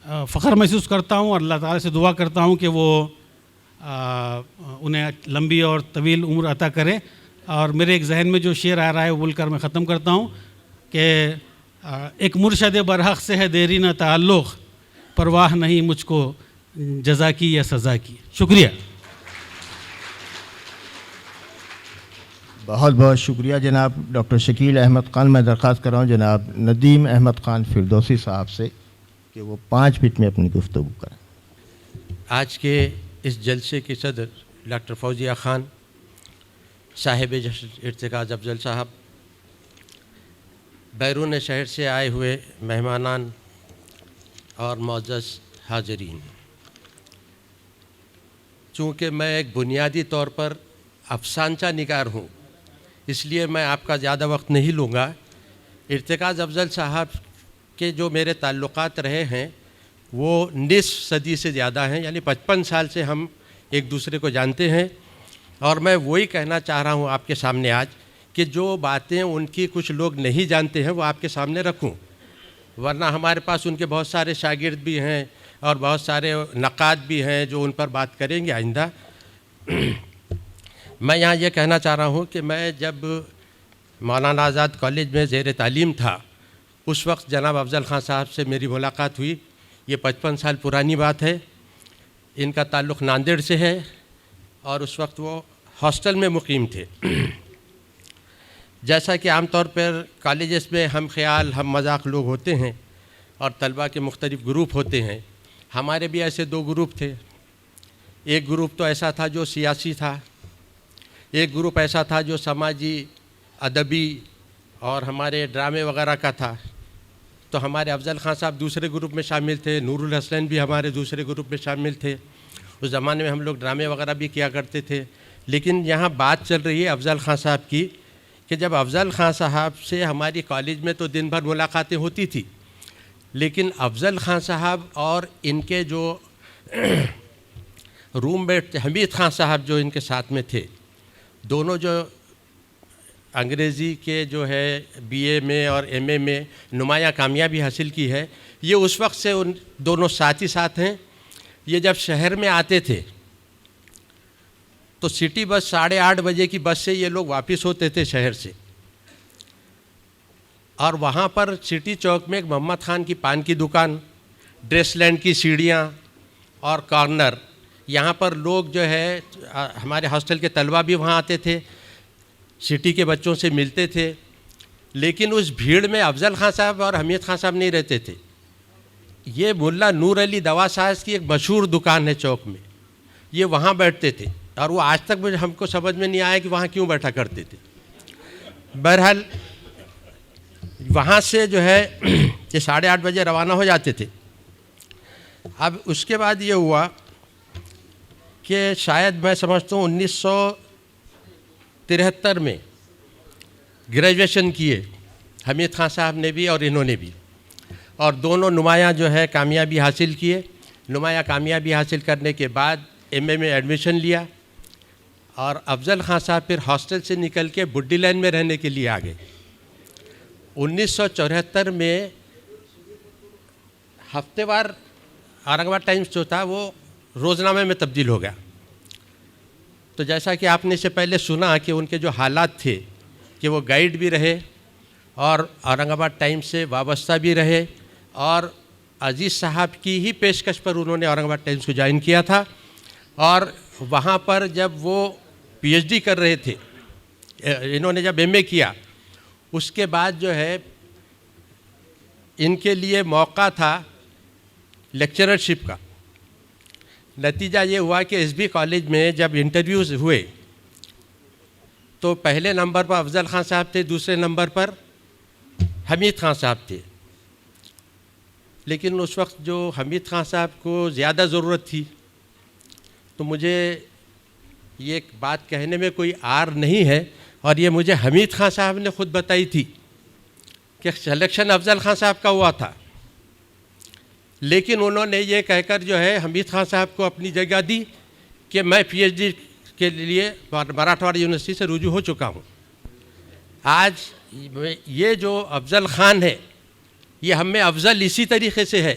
Speaker 7: फ़ख्र महसूस करता हूँ और अल्लाह ताला से दुआ करता हूँ कि वो उन्हें लंबी और तवील उम्र अता करे। और मेरे एक जहन में जो शेर आ रहा है वो बोलकर मैं ख़त्म करता हूँ कि एक मुर्शद बरहक़ से है देरी न ताल्लुक़, परवाह नहीं मुझको जज़ा की या सज़ा की। शुक्रिया।
Speaker 1: बहुत बहुत शुक्रिया जनाब डॉक्टर शकील अहमद ख़ान। मैं दरख्वास्त कर रहा हूँ जनाब नदीम अहमद ख़ान फिरदौसी साहब से कि वो 5 मिनट में अपनी गुफ्तगू करें।
Speaker 8: आज के इस जलसे के सदर डॉक्टर फौजिया ख़ान साहिब इर्तिकाज़ अफज़ल साहब, बैरून शहर से आए हुए मेहमानान और मोअज़्ज़ज़ हाज़रीन, चूँकि मैं एक बुनियादी तौर पर अफसानचा निगार हूँ, इसलिए मैं आपका ज़्यादा वक्त नहीं लूँगा। इर्तिकाज़ अफ़ज़ल साहब के जो मेरे ताल्लुक़ात रहे हैं वो निस्फ़ सदी से ज़्यादा हैं, यानी 55 साल से हम एक दूसरे को जानते हैं। और मैं वही कहना चाह रहा हूँ आपके सामने आज कि जो बातें उनकी कुछ लोग नहीं जानते हैं वो आपके सामने रखूँ, वरना हमारे पास उनके बहुत सारे शागिर्द भी हैं और बहुत सारे नक़ाद भी हैं जो उन पर बात करेंगे आइंदा। मैं यहाँ ये कहना चाह रहा हूँ कि मैं जब मौलाना आज़ाद कॉलेज में ज़ेर तालीम था, उस वक्त जनाब अफ़ज़ल ख़ान साहब से मेरी मुलाकात हुई। ये 55 साल पुरानी बात है। इनका ताल्लुक़ नांदेड़ से है और उस वक्त वो हॉस्टल में मुकीम थे। जैसा कि आम तौर पर कॉलेजेस में हम ख्याल हम मजाक लोग होते हैं और तलबा के मुख्तलिफ़ ग्रुप होते हैं, हमारे भी ऐसे 2 ग्रुप थे। एक ग्रुप तो ऐसा था जो सियासी था, एक ग्रुप ऐसा था जो समाजी, अदबी और हमारे ड्रामे वगैरह का था। तो हमारे अफ़ज़ल ख़ान साहब दूसरे ग्रुप में शामिल थे, नूरुल हसनैन भी हमारे दूसरे ग्रुप में शामिल थे। उस ज़माने में हम लोग ड्रामे वगैरह भी किया करते थे। लेकिन यहाँ बात चल रही है अफ़ज़ल ख़ान साहब की कि जब अफ़ज़ल ख़ान साहब से हमारी कॉलेज में तो दिन भर मुलाकातें होती थी, लेकिन अफ़ज़ल ख़ान साहब और इनके जो रूममेट हमीद ख़ान साहब जो इनके साथ में थे, दोनों जो अंग्रेज़ी के जो है बीए में और एमए में नुमायाँ कामयाबी हासिल की है, ये उस वक्त से उन दोनों साथ ही साथ हैं। ये जब शहर में आते थे तो सिटी बस 8:30 बजे की बस से ये लोग वापस होते थे शहर से, और वहाँ पर सिटी चौक में एक मोहम्मद ख़ान की पान की दुकान, ड्रेसलैंड की सीढ़ियाँ और कॉर्नर, यहाँ पर लोग जो है हमारे हॉस्टल के तलबा भी वहाँ आते थे, सिटी के बच्चों से मिलते थे। लेकिन उस भीड़ में अफ़ज़ल ख़ान साहब और हमीद ख़ान साहब नहीं रहते थे। ये मुल्ला नूर अली दवा साज की एक मशहूर दुकान है चौक में, ये वहाँ बैठते थे और वो आज तक मुझे हमको समझ में नहीं आया कि वहाँ क्यों बैठा करते थे। बहरहाल वहाँ से जो है ये 8:30 बजे रवाना हो जाते थे। अब उसके बाद ये हुआ कि शायद मैं समझता हूँ 1973 में ग्रेजुएशन किए हमीद ख़ान साहब ने भी और इन्होंने भी, और दोनों नुमायाँ जो है कामयाबी हासिल किए। नुमायाँ कामयाबी हासिल करने के बाद एमए में एडमिशन लिया और अफ़ज़ल ख़ान साहब फिर हॉस्टल से निकल के बुड्डी लाइन में रहने के लिए आ गए। 1974 में हफ्तेवार औरंगाबाद टाइम्स जो था वो रोज़नामे में तब्दील हो गया। तो जैसा कि आपने इससे पहले सुना कि उनके जो हालात थे कि वो गाइड भी रहे और औरंगाबाद टाइम्स से वाबस्ता भी रहे, और अजीज़ साहब की ही पेशकश पर उन्होंने औरंगाबाद टाइम्स को ज्वाइन किया था। और वहाँ पर जब वो पीएचडी कर रहे थे, इन्होंने जब एमए किया, उसके बाद जो है इनके लिए मौका था लेक्चररशिप का। नतीजा ये हुआ कि एसबी कॉलेज में जब इंटरव्यूज़ हुए तो पहले नंबर पर अफ़ज़ल ख़ान साहब थे, दूसरे नंबर पर हमीद ख़ान साहब थे। लेकिन उस वक्त जो हमीद ख़ान साहब को ज़्यादा ज़रूरत थी, तो मुझे ये एक बात कहने में कोई आर नहीं है, और ये मुझे हमीद ख़ान साहब ने ख़ुद बताई थी कि सिलेक्शन अफ़ज़ल ख़ान साहब का हुआ था, लेकिन उन्होंने ये कहकर जो है हमीद ख़ान साहब को अपनी जगह दी कि मैं पीएचडी के लिए मराठवाड़ा यूनिवर्सिटी से रुजू हो चुका हूँ। आज ये जो अफ़ज़ल ख़ान है, ये हमें अफ़ज़ल इसी तरीक़े से है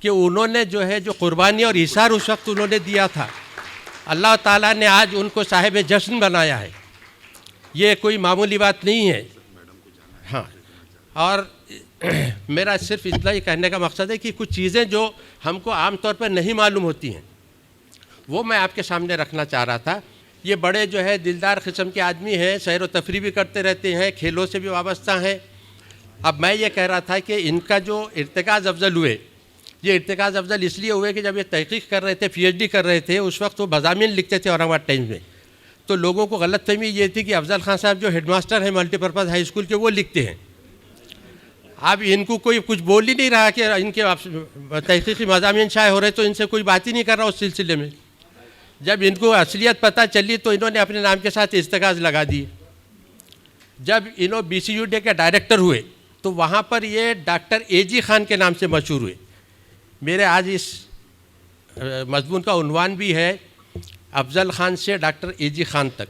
Speaker 8: कि उन्होंने जो है जो क़ुरबानी और इसार उस वक्त उन्होंने दिया था, अल्लाह ताला ने आज उनको साहिब जश्न बनाया है। ये कोई मामूली बात नहीं है। हाँ, और मेरा सिर्फ इतना ही कहने का मकसद है कि कुछ चीज़ें जो हमको आम तौर पर नहीं मालूम होती हैं वो मैं आपके सामने रखना चाह रहा था। ये बड़े जो है दिलदार किस्म के आदमी हैं, सैर व तफरी भी करते रहते हैं, खेलों से भी वाबस्ता हैं। अब मैं ये कह रहा था कि इनका जो इर्तिकाज़ अफ़ज़ल हुए, ये इर्तिकाज़ अफ़ज़ल इसलिए हुए कि जब ये तहक़ीक़ कर रहे थे, पीएचडी कर रहे थे, उस वक्त वो मज़ामीन लिखते थे औरंगाबाद टाइम्स में। तो लोगों को गलतफ़हमी ये थी कि अफ़ज़ल ख़ान साहब जो हेडमास्टर हैं मल्टीपर्पज़ हाई स्कूल के, वो लिखते हैं। अब इनको कोई कुछ बोल ही नहीं रहा कि इनके तहकीकी मज़ामीन शाये हो रहे, तो इनसे कोई बात ही नहीं कर रहा उस सिलसिले में। जब इनको असलियत पता चली तो इन्होंने अपने नाम के साथ इस्तेगाज़ लगा दिए। जब इन्हों BCUD के डायरेक्टर हुए तो वहाँ पर ये डॉक्टर AG खान के नाम से मशहूर हुए। मेरे आज इस मज़मून का उन्वान भी है अफजल ख़ान से डॉक्टर AG खान तक।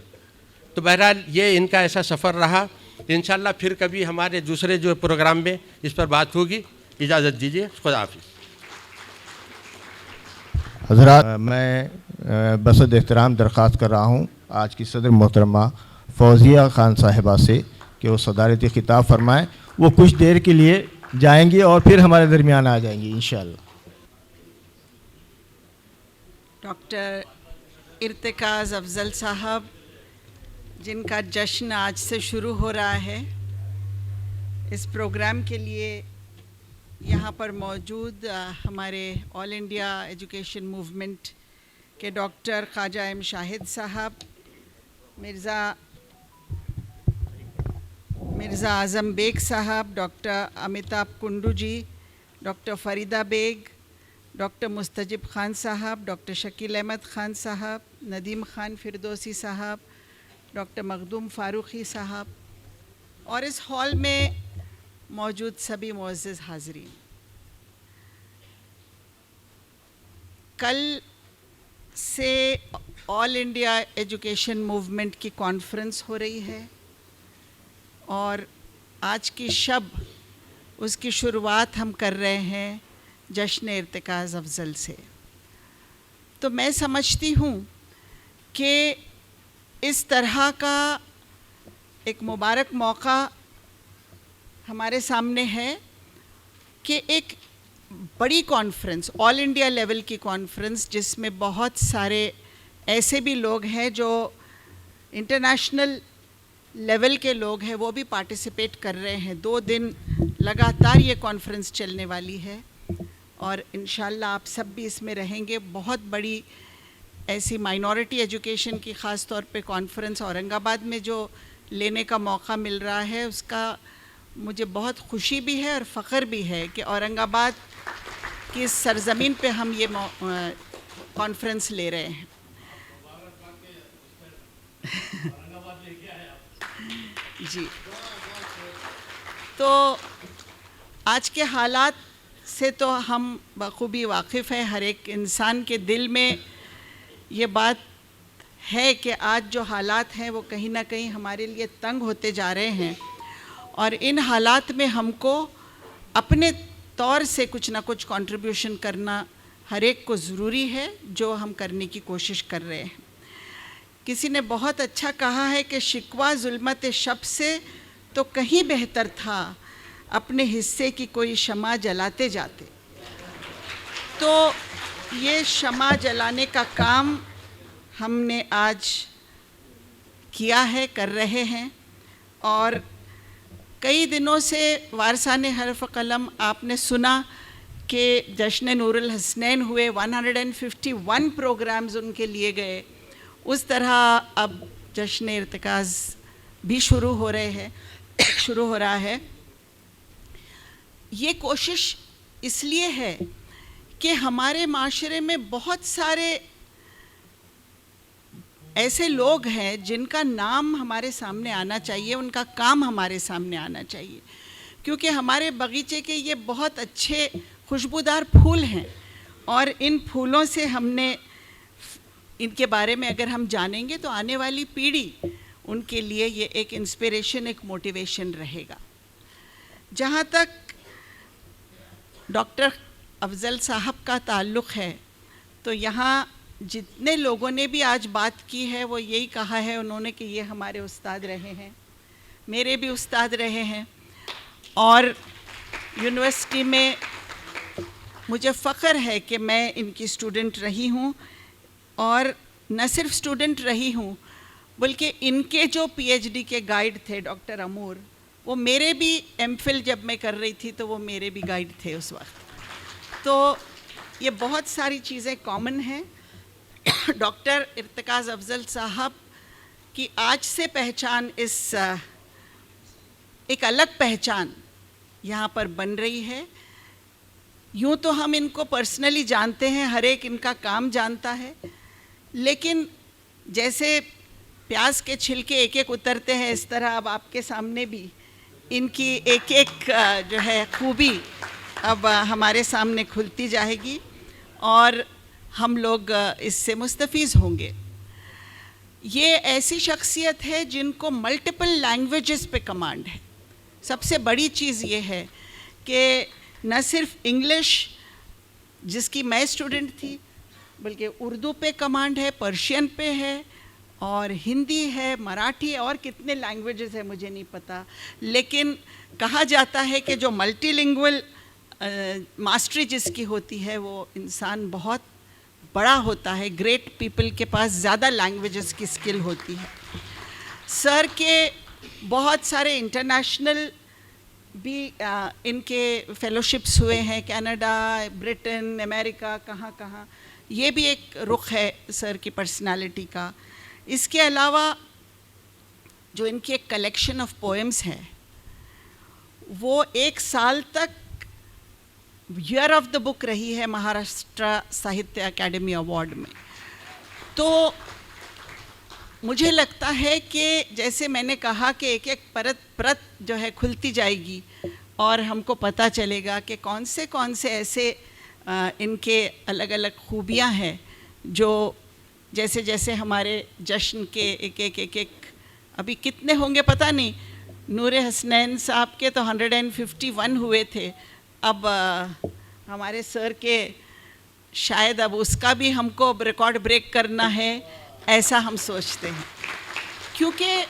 Speaker 8: तो बहरहाल ये इनका ऐसा सफ़र रहा। इंशाअल्लाह फिर कभी हमारे दूसरे जो प्रोग्राम में इस पर बात होगी। इजाज़त दीजिए, खुदा हाफिज़।
Speaker 1: हज़रात, मैं बसद एहतराम दरख्वास्त कर रहा हूँ आज की सदर मोहतरमा फौजिया ख़ान साहिबा से कि वो सदारती खिताब फरमाएँ। वो कुछ देर के लिए जाएंगी और फिर हमारे दरमियान आ जाएंगी इंशाअल्लाह।
Speaker 9: डॉक्टर इर्तिकाज़ अफजल साहब, जिनका जश्न आज से शुरू हो रहा है, इस प्रोग्राम के लिए यहाँ पर मौजूद हमारे ऑल इंडिया एजुकेशन मूवमेंट के डॉक्टर ख्वाजा एम शाहिद साहब, मिर्ज़ा आज़म बेग साहब, डॉक्टर अमिताभ कुंडू जी, डॉक्टर फ़रीदा बेग, डॉक्टर मुस्तजिब ख़ान साहब, डॉक्टर शकील अहमद ख़ान साहब, नदीम ख़ान फ़िरदौसी साहब, डॉक्टर मखदूम फ़ारूक़ी साहब और इस हॉल में मौजूद सभी मुअज़्ज़ज़ हाज़रीन। कल से ऑल इंडिया एजुकेशन मूवमेंट की कॉन्फ्रेंस हो रही है और आज की शब उसकी शुरुआत हम कर रहे हैं जश्न इर्तिकाज़ अफजल से। तो मैं समझती हूँ कि इस तरह का एक मुबारक मौका हमारे सामने है कि एक बड़ी कॉन्फ्रेंस, ऑल इंडिया लेवल की कॉन्फ्रेंस, जिसमें बहुत सारे ऐसे भी लोग हैं जो इंटरनेशनल लेवल के लोग हैं, वो भी पार्टिसिपेट कर रहे हैं। 2 दिन लगातार ये कॉन्फ्रेंस चलने वाली है और इंशाल्लाह आप सब भी इसमें रहेंगे। बहुत बड़ी ऐसी माइनॉरिटी एजुकेशन की ख़ास तौर पे कॉन्फ्रेंस औरंगाबाद में जो लेने का मौका मिल रहा है, उसका मुझे बहुत खुशी भी है और फ़ख्र भी है कि औरंगाबाद की इस सरज़मीन पे हम ये कॉन्फ्रेंस ले रहे हैं। जी, तो आज के हालात से तो हम बखूबी वाकिफ़ हैं। हर एक इंसान के दिल में ये बात है कि आज जो हालात हैं वो कहीं ना कहीं हमारे लिए तंग होते जा रहे हैं और इन हालात में हमको अपने तौर से कुछ ना कुछ कंट्रीब्यूशन करना हर एक को ज़रूरी है, जो हम करने की कोशिश कर रहे हैं। किसी ने बहुत अच्छा कहा है कि शिकवा जुल्मत शब से तो कहीं बेहतर था अपने हिस्से की कोई शमा जलाते जाते। तो ये शमा जलाने का काम हमने आज किया है, कर रहे हैं और कई दिनों से वारसाने हर्फ कलम आपने सुना कि जश्न नूरुल हसनैन हुए, 151 प्रोग्राम्स उनके लिए गए। उस तरह अब जश्न इर्तिकाज़ भी शुरू हो रहा है। ये कोशिश इसलिए है कि हमारे माशरे में बहुत सारे ऐसे लोग हैं जिनका नाम हमारे सामने आना चाहिए, उनका काम हमारे सामने आना चाहिए, क्योंकि हमारे बगीचे के ये बहुत अच्छे खुशबूदार फूल हैं और इन फूलों से हमने इनके बारे में अगर हम जानेंगे तो आने वाली पीढ़ी उनके लिए ये एक इंस्पिरेशन, एक मोटिवेशन रहेगा। जहाँ तक डॉक्टर अफजल साहब का ताल्लुक़ है तो यहाँ जितने लोगों ने भी आज बात की है वो यही कहा है उन्होंने कि ये हमारे उस्ताद रहे हैं, मेरे भी उस्ताद रहे हैं और यूनिवर्सिटी में मुझे फ़ख्र है कि मैं इनकी स्टूडेंट रही हूँ और न सिर्फ स्टूडेंट रही हूँ बल्कि इनके जो PhD के गाइड थे डॉक्टर अमूर, वो मेरे भी MPhil जब मैं कर रही थी तो वो मेरे भी गाइड थे उस वक्त। तो ये बहुत सारी चीज़ें कॉमन हैं। डॉक्टर इर्तिकाज़ अफजल साहब की आज से पहचान, इस एक अलग पहचान यहाँ पर बन रही है। यूँ तो हम इनको पर्सनली जानते हैं, हर एक इनका काम जानता है, लेकिन जैसे प्याज के छिलके एक एक उतरते हैं, इस तरह अब आपके सामने भी इनकी एक एक जो है खूबी अब हमारे सामने खुलती जाएगी और हम लोग इससे मुस्तफ़ीज़ होंगे। ये ऐसी शख्सियत है जिनको मल्टीपल लैंग्वेजेस पे कमांड है। सबसे बड़ी चीज़ ये है कि न सिर्फ इंग्लिश, जिसकी मैं स्टूडेंट थी, बल्कि उर्दू पे कमांड है, पर्शियन पे है और हिंदी है, मराठी है, और कितने लैंग्वेजेस है मुझे नहीं पता। लेकिन कहा जाता है कि जो मल्टीलिंगुअल मास्टरी जिसकी होती है वो इंसान बहुत बड़ा होता है। ग्रेट पीपल के पास ज़्यादा लैंग्वेजेस की स्किल होती है। सर के बहुत सारे इंटरनेशनल भी इनके फेलोशिप्स हुए हैं, कनाडा, ब्रिटेन, अमेरिका, कहाँ कहाँ। ये भी एक रुख है सर की पर्सनालिटी का। इसके अलावा जो इनकी एक कलेक्शन ऑफ पोएम्स है वो 1 साल तक ईयर ऑफ द बुक रही है महाराष्ट्र साहित्य अकेडमी अवार्ड में। तो मुझे लगता है कि जैसे मैंने कहा कि एक एक परत जो है खुलती जाएगी और हमको पता चलेगा कि कौन से ऐसे इनके अलग अलग खूबियाँ हैं जो जैसे जैसे हमारे जश्न के एक अभी कितने होंगे पता नहीं। नूरे हसनैन साहब के तो 151 हुए थे। अब हमारे सर के शायद अब उसका भी हमको रिकॉर्ड ब्रेक करना है, ऐसा हम सोचते हैं। क्योंकि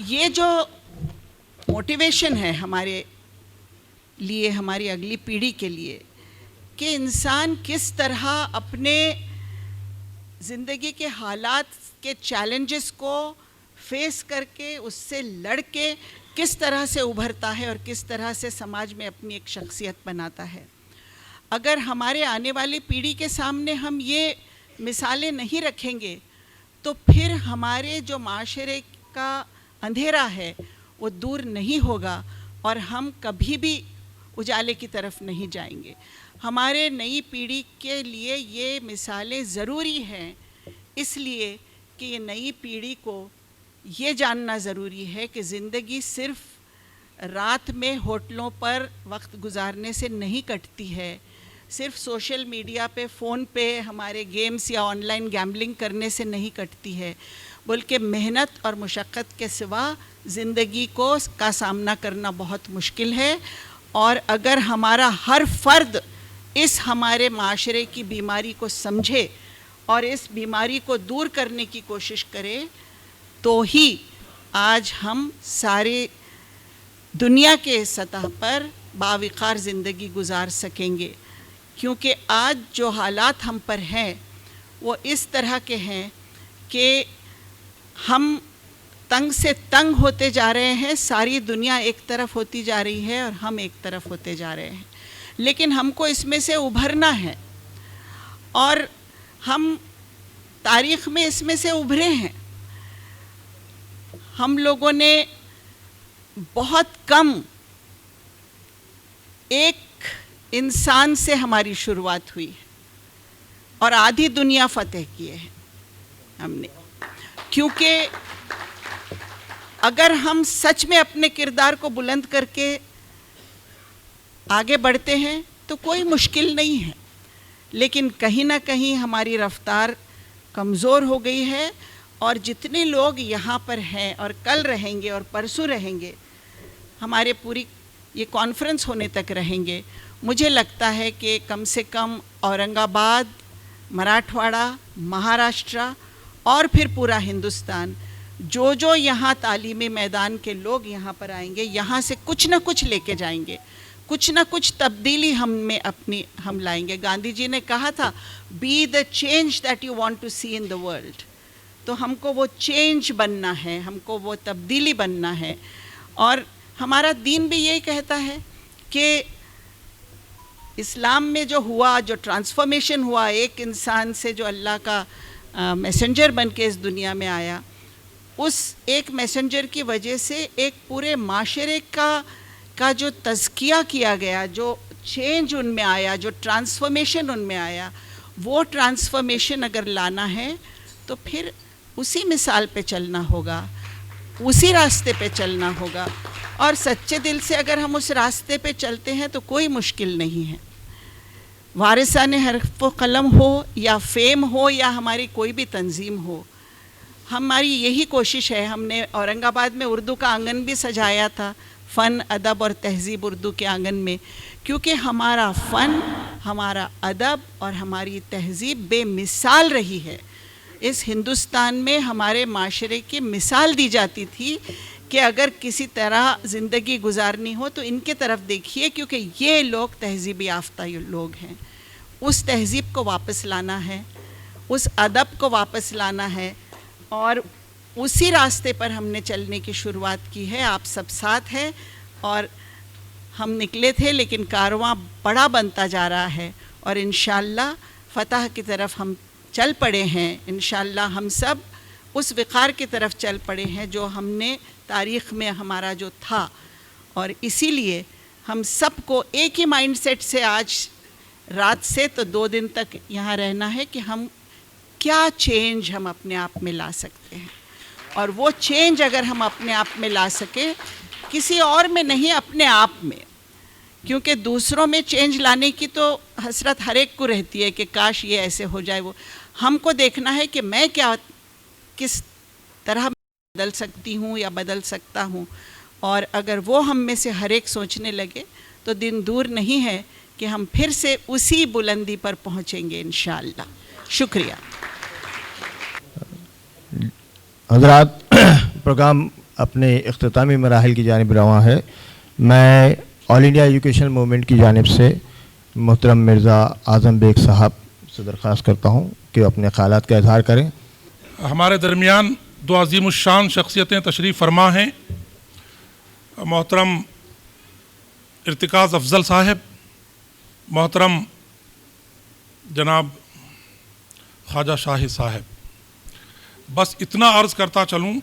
Speaker 9: ये जो मोटिवेशन है हमारे लिए, हमारी अगली पीढ़ी के लिए, कि इंसान किस तरह अपने ज़िंदगी के हालात के चैलेंजेस को फेस करके, उससे लड़ के किस तरह से उभरता है और किस तरह से समाज में अपनी एक शख्सियत बनाता है। अगर हमारे आने वाली पीढ़ी के सामने हम ये मिसालें नहीं रखेंगे तो फिर हमारे जो माशरे का अंधेरा है वो दूर नहीं होगा और हम कभी भी उजाले की तरफ नहीं जाएंगे। हमारे नई पीढ़ी के लिए ये मिसालें ज़रूरी हैं, इसलिए कि ये नई पीढ़ी को ये जानना ज़रूरी है कि ज़िंदगी सिर्फ़ रात में होटलों पर वक्त गुजारने से नहीं कटती है, सिर्फ सोशल मीडिया पे, फ़ोन पे हमारे गेम्स या ऑनलाइन गैम्बलिंग करने से नहीं कटती है, बल्कि मेहनत और मुशक्क़त के सिवा ज़िंदगी का सामना करना बहुत मुश्किल है। और अगर हमारा हर फ़र्द इस हमारे माशरे की बीमारी को समझे और इस बीमारी को दूर करने की कोशिश करे तो ही आज हम सारे दुनिया के सतह पर बावक़ार ज़िंदगी गुजार सकेंगे। क्योंकि आज जो हालात हम पर हैं वो इस तरह के हैं कि हम तंग से तंग होते जा रहे हैं, सारी दुनिया एक तरफ होती जा रही है और हम एक तरफ होते जा रहे हैं। लेकिन हमको इसमें से उभरना है और हम तारीख़ में इसमें से उभरे हैं। हम लोगों ने बहुत कम एक इंसान से हमारी शुरुआत हुई है और आधी दुनिया फतेह किए हैं हमने। क्योंकि अगर हम सच में अपने किरदार को बुलंद करके आगे बढ़ते हैं तो कोई मुश्किल नहीं है, लेकिन कहीं ना कहीं हमारी रफ्तार कमज़ोर हो गई है। और जितने लोग यहाँ पर हैं और कल रहेंगे और परसों रहेंगे, हमारे पूरी ये कॉन्फ्रेंस होने तक रहेंगे, मुझे लगता है कि कम से कम औरंगाबाद, मराठवाड़ा, महाराष्ट्र और फिर पूरा हिंदुस्तान, जो जो यहाँ तालीमी मैदान के लोग यहाँ पर आएंगे, यहाँ से कुछ ना कुछ लेके जाएंगे, कुछ ना कुछ तब्दीली हम में अपनी हम लाएंगे। गांधी जी ने कहा था, be the change that you want to see in the world. तो हमको वो चेंज बनना है, हमको वो तब्दीली बनना है। और हमारा दीन भी यही कहता है कि इस्लाम में जो हुआ, जो ट्रांसफॉर्मेशन हुआ, एक इंसान से जो अल्लाह का मैसेंजर बन के इस दुनिया में आया, उस एक मैसेंजर की वजह से एक पूरे माशरे का का जो तज़किया किया गया, जो चेंज उनमें आया, जो ट्रांसफॉर्मेशन उनमें आया, वो ट्रांसफॉर्मेशन अगर लाना है तो फिर उसी मिसाल पे चलना होगा, उसी रास्ते पे चलना होगा। और सच्चे दिल से अगर हम उस रास्ते पे चलते हैं तो कोई मुश्किल नहीं है। वारिसाने हर्फ व कलम हो या फेम हो या हमारी कोई भी तंजीम हो, हमारी यही कोशिश है। हमने औरंगाबाद में उर्दू का आंगन भी सजाया था, फ़न, अदब और तहज़ीब उर्दू के आंगन में, क्योंकि हमारा फ़न, हमारा अदब और हमारी तहज़ीब बेमिसाल रही है। इस हिंदुस्तान में हमारे माशरे की मिसाल दी जाती थी कि अगर किसी तरह ज़िंदगी गुजारनी हो तो इनके तरफ देखिए, क्योंकि ये लोग तहज़ीब याफ्ता लोग हैं। उस तहज़ीब को वापस लाना है, उस अदब को वापस लाना है, और उसी रास्ते पर हमने चलने की शुरुआत की है। आप सब साथ हैं और हम निकले थे, लेकिन कारवां बड़ा बनता जा रहा है और इंशाअल्लाह फ़तह की तरफ हम चल पड़े हैं। इंशाअल्लाह हम सब उस विक़ार की तरफ चल पड़े हैं जो हमने तारीख़ में हमारा जो था, और इसीलिए हम सबको एक ही माइंडसेट से आज रात से तो 2 दिन तक यहाँ रहना है कि हम क्या चेंज हम अपने आप में ला सकते हैं। और वो चेंज अगर हम अपने आप में ला सके, किसी और में नहीं, अपने आप में, क्योंकि दूसरों में चेंज लाने की तो हसरत हर एक को रहती है कि काश ये ऐसे हो जाए। वो हमको देखना है कि मैं क्या, किस तरह बदल सकती हूँ या बदल सकता हूँ। और अगर वो हम में से हर एक सोचने लगे तो दिन दूर नहीं है कि हम फिर से उसी बुलंदी पर पहुँचेंगे इंशाअल्लाह। शुक्रिया।
Speaker 1: हज़रात, प्रोग्राम अपने इख्तितामी मराहिल की जानिब रवां है। मैं ऑल इंडिया एजुकेशन मूवमेंट की जानिब से मोहतरम मिर्ज़ा आज़म बेग साहब से दरख्वास्त करता हूँ कि अपने ख़यालात का इज़हार करें।
Speaker 10: हमारे दरमियान 2 अज़ीमुश्शान शख्सियतें तशरीफ़ फरमा हैं। मोहतरम इर्तिकाज़ अफ़ज़ल साहब, मोहतरम जनाब ख्वाजा शाहिद साहब। बस इतना अर्ज़ करता चलूँ,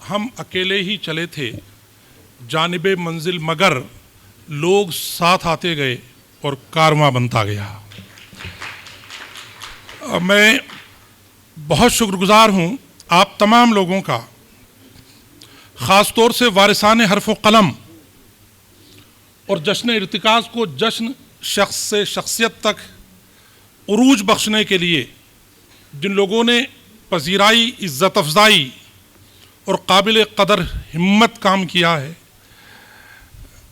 Speaker 10: हम अकेले ही चले थे जानिब मंजिल, मगर लोग साथ आते गए और कारवां बनता गया। मैं बहुत शुक्रगुज़ार हूँ आप तमाम लोगों का, ख़ास तौर से वारिसाने हर्फ व कलम और जश्न इर्तिकाज़ को जश्न शख्स से शख्सियत तक उरूज बख्शने के लिए जिन लोगों ने पजीराई, इज़्ज़त अफ़ज़ाई और काबिल कदर हिम्मत काम किया है,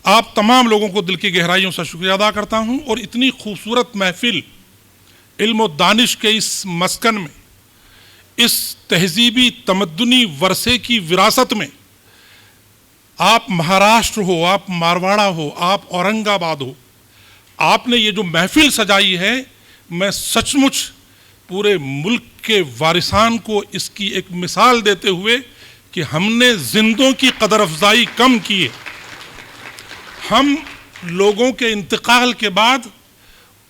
Speaker 10: आप तमाम लोगों को दिल की गहराइयों से शुक्रिया अदा करता हूँ। और इतनी खूबसूरत महफिल इल्म और दानिश के इस मस्कन में, इस तहजीबी तमद्दुनी वरसे की विरासत में, आप महाराष्ट्र हो, आप मारवाड़ा हो, आप औरंगाबाद हो, आपने ये जो महफिल सजाई है, मैं सचमुच पूरे मुल्क के वारिसान को इसकी एक मिसाल देते हुए कि हमने जिंदों की कदर अफजाई कम की है। हम लोगों के इंतकाल के बाद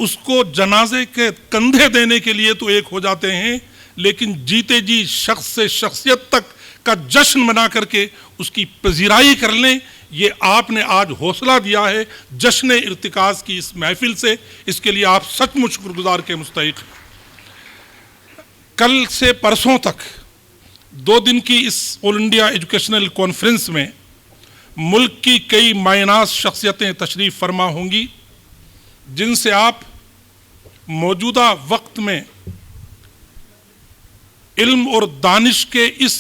Speaker 10: उसको जनाजे के कंधे देने के लिए तो एक हो जाते हैं, लेकिन जीते जी शख्स से शख्सियत तक का जश्न मना करके उसकी पजीराई कर लें, ये आपने आज हौसला दिया है जश्न इर्तिकाज़ की इस महफिल से। इसके लिए आप सचमुच शुक्रगुजार के मुस्तहिक हैं। कल से परसों तक 2 दिन की इस ऑल इंडिया एजुकेशनल कॉन्फ्रेंस में मुल्क की कई मायनाज शख्सियतें तशरीफ़ फरमा होंगी, जिनसे आप मौजूदा वक्त में इल्म और दानिश के इस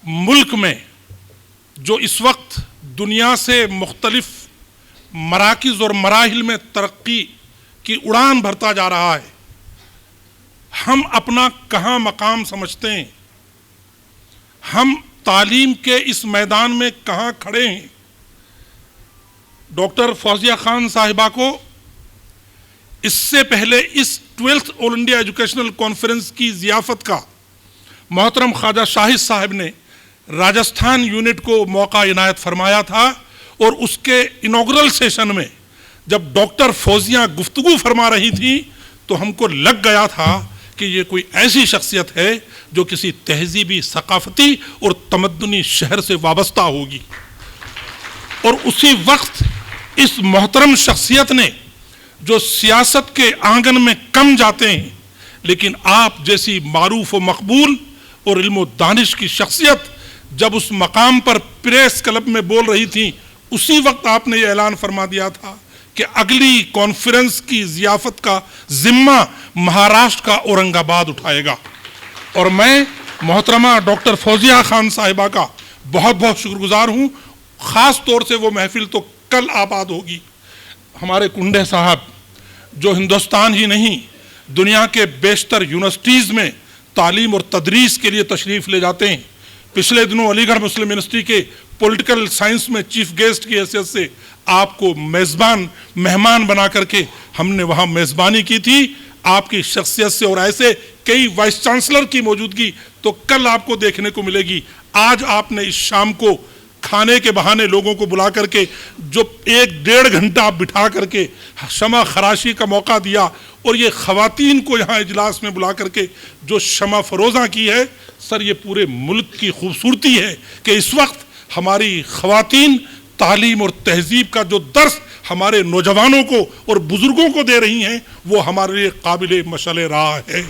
Speaker 10: मुल्क में जो इस वक्त दुनिया से मुख्तलिफ मराकिज़ और मराहिल में तरक्की की उड़ान भरता जा रहा है, हम अपना कहाँ मकाम समझते हैं, हम तालीम के इस मैदान में कहाँ खड़े हैं। डॉक्टर फौजिया खान साहिबा को इससे पहले इस 12th all India educational conference की ज़ियाफ़त का मोहतरम ख्वाजा शाहिद साहब ने राजस्थान यूनिट को मौका इनायत फरमाया था, और उसके इनॉग्रल सेशन में जब डॉक्टर फौजिया गुफ्तगू फरमा रही थी तो हमको लग गया था कि ये कोई ऐसी शख्सियत है जो किसी तहजीबी, सकाफती और तमद्दुनी शहर से वाबस्ता होगी। और उसी वक्त इस मोहतरम शख्सियत ने, जो सियासत के आंगन में कम जाते हैं, लेकिन आप जैसी मारूफ व मकबूल और इल्म दानिश की शख्सियत जब उस मकाम पर प्रेस क्लब में बोल रही थी, उसी वक्त आपने ये ऐलान फरमा दिया था कि अगली कॉन्फ्रेंस की जियाफत का जिम्मा महाराष्ट्र का औरंगाबाद उठाएगा। और मैं मोहतरमा डॉक्टर फौजिया खान साहिबा का बहुत बहुत शुक्रगुजार हूँ। ख़ास तौर से वो महफिल तो कल आबाद होगी। हमारे कुंडे साहब जो हिंदुस्तान ही नहीं दुनिया के बेशतर यूनिवर्सिटीज़ में तालीम और तदरीस के लिए तशरीफ़ ले जाते हैं। पिछले दिनों अलीगढ़ मुस्लिम यूनिवर्सिटी के पॉलिटिकल साइंस में चीफ गेस्ट की हैसियत से आपको मेहमान बना करके हमने वहाँ मेज़बानी की थी आपकी शख्सियत से, और ऐसे कई वाइस चांसलर की मौजूदगी तो कल आपको देखने को मिलेगी। आज आपने इस शाम को खाने के बहाने लोगों को बुला करके जो 1-1.5 घंटा आप बिठा करके शमा खराशी का मौका दिया, और ये ख़वातीन को यहाँ इजलास में बुला करके जो शमा फरोज़ा की है, सर ये पूरे मुल्क की खूबसूरती है कि इस वक्त हमारी ख़वातीन तालीम और तहजीब का जो दर्स हमारे नौजवानों को और बुज़ुर्गों को दे रही हैं, वो हमारे लिए काबिल मशअले राह है।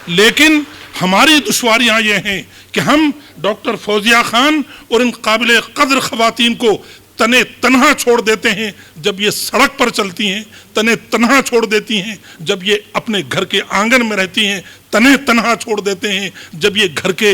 Speaker 10: लेकिन हमारी दुश्वारियाँ ये हैं कि हम डॉक्टर फौजिया खान और इन काबिल कदर ख़वातीन को तने तनहा छोड़ देते हैं जब ये सड़क पर चलती हैं, तने तनहा छोड़ देती हैं जब ये अपने घर के आंगन में रहती हैं, तने तनहा छोड़ देते हैं जब ये घर के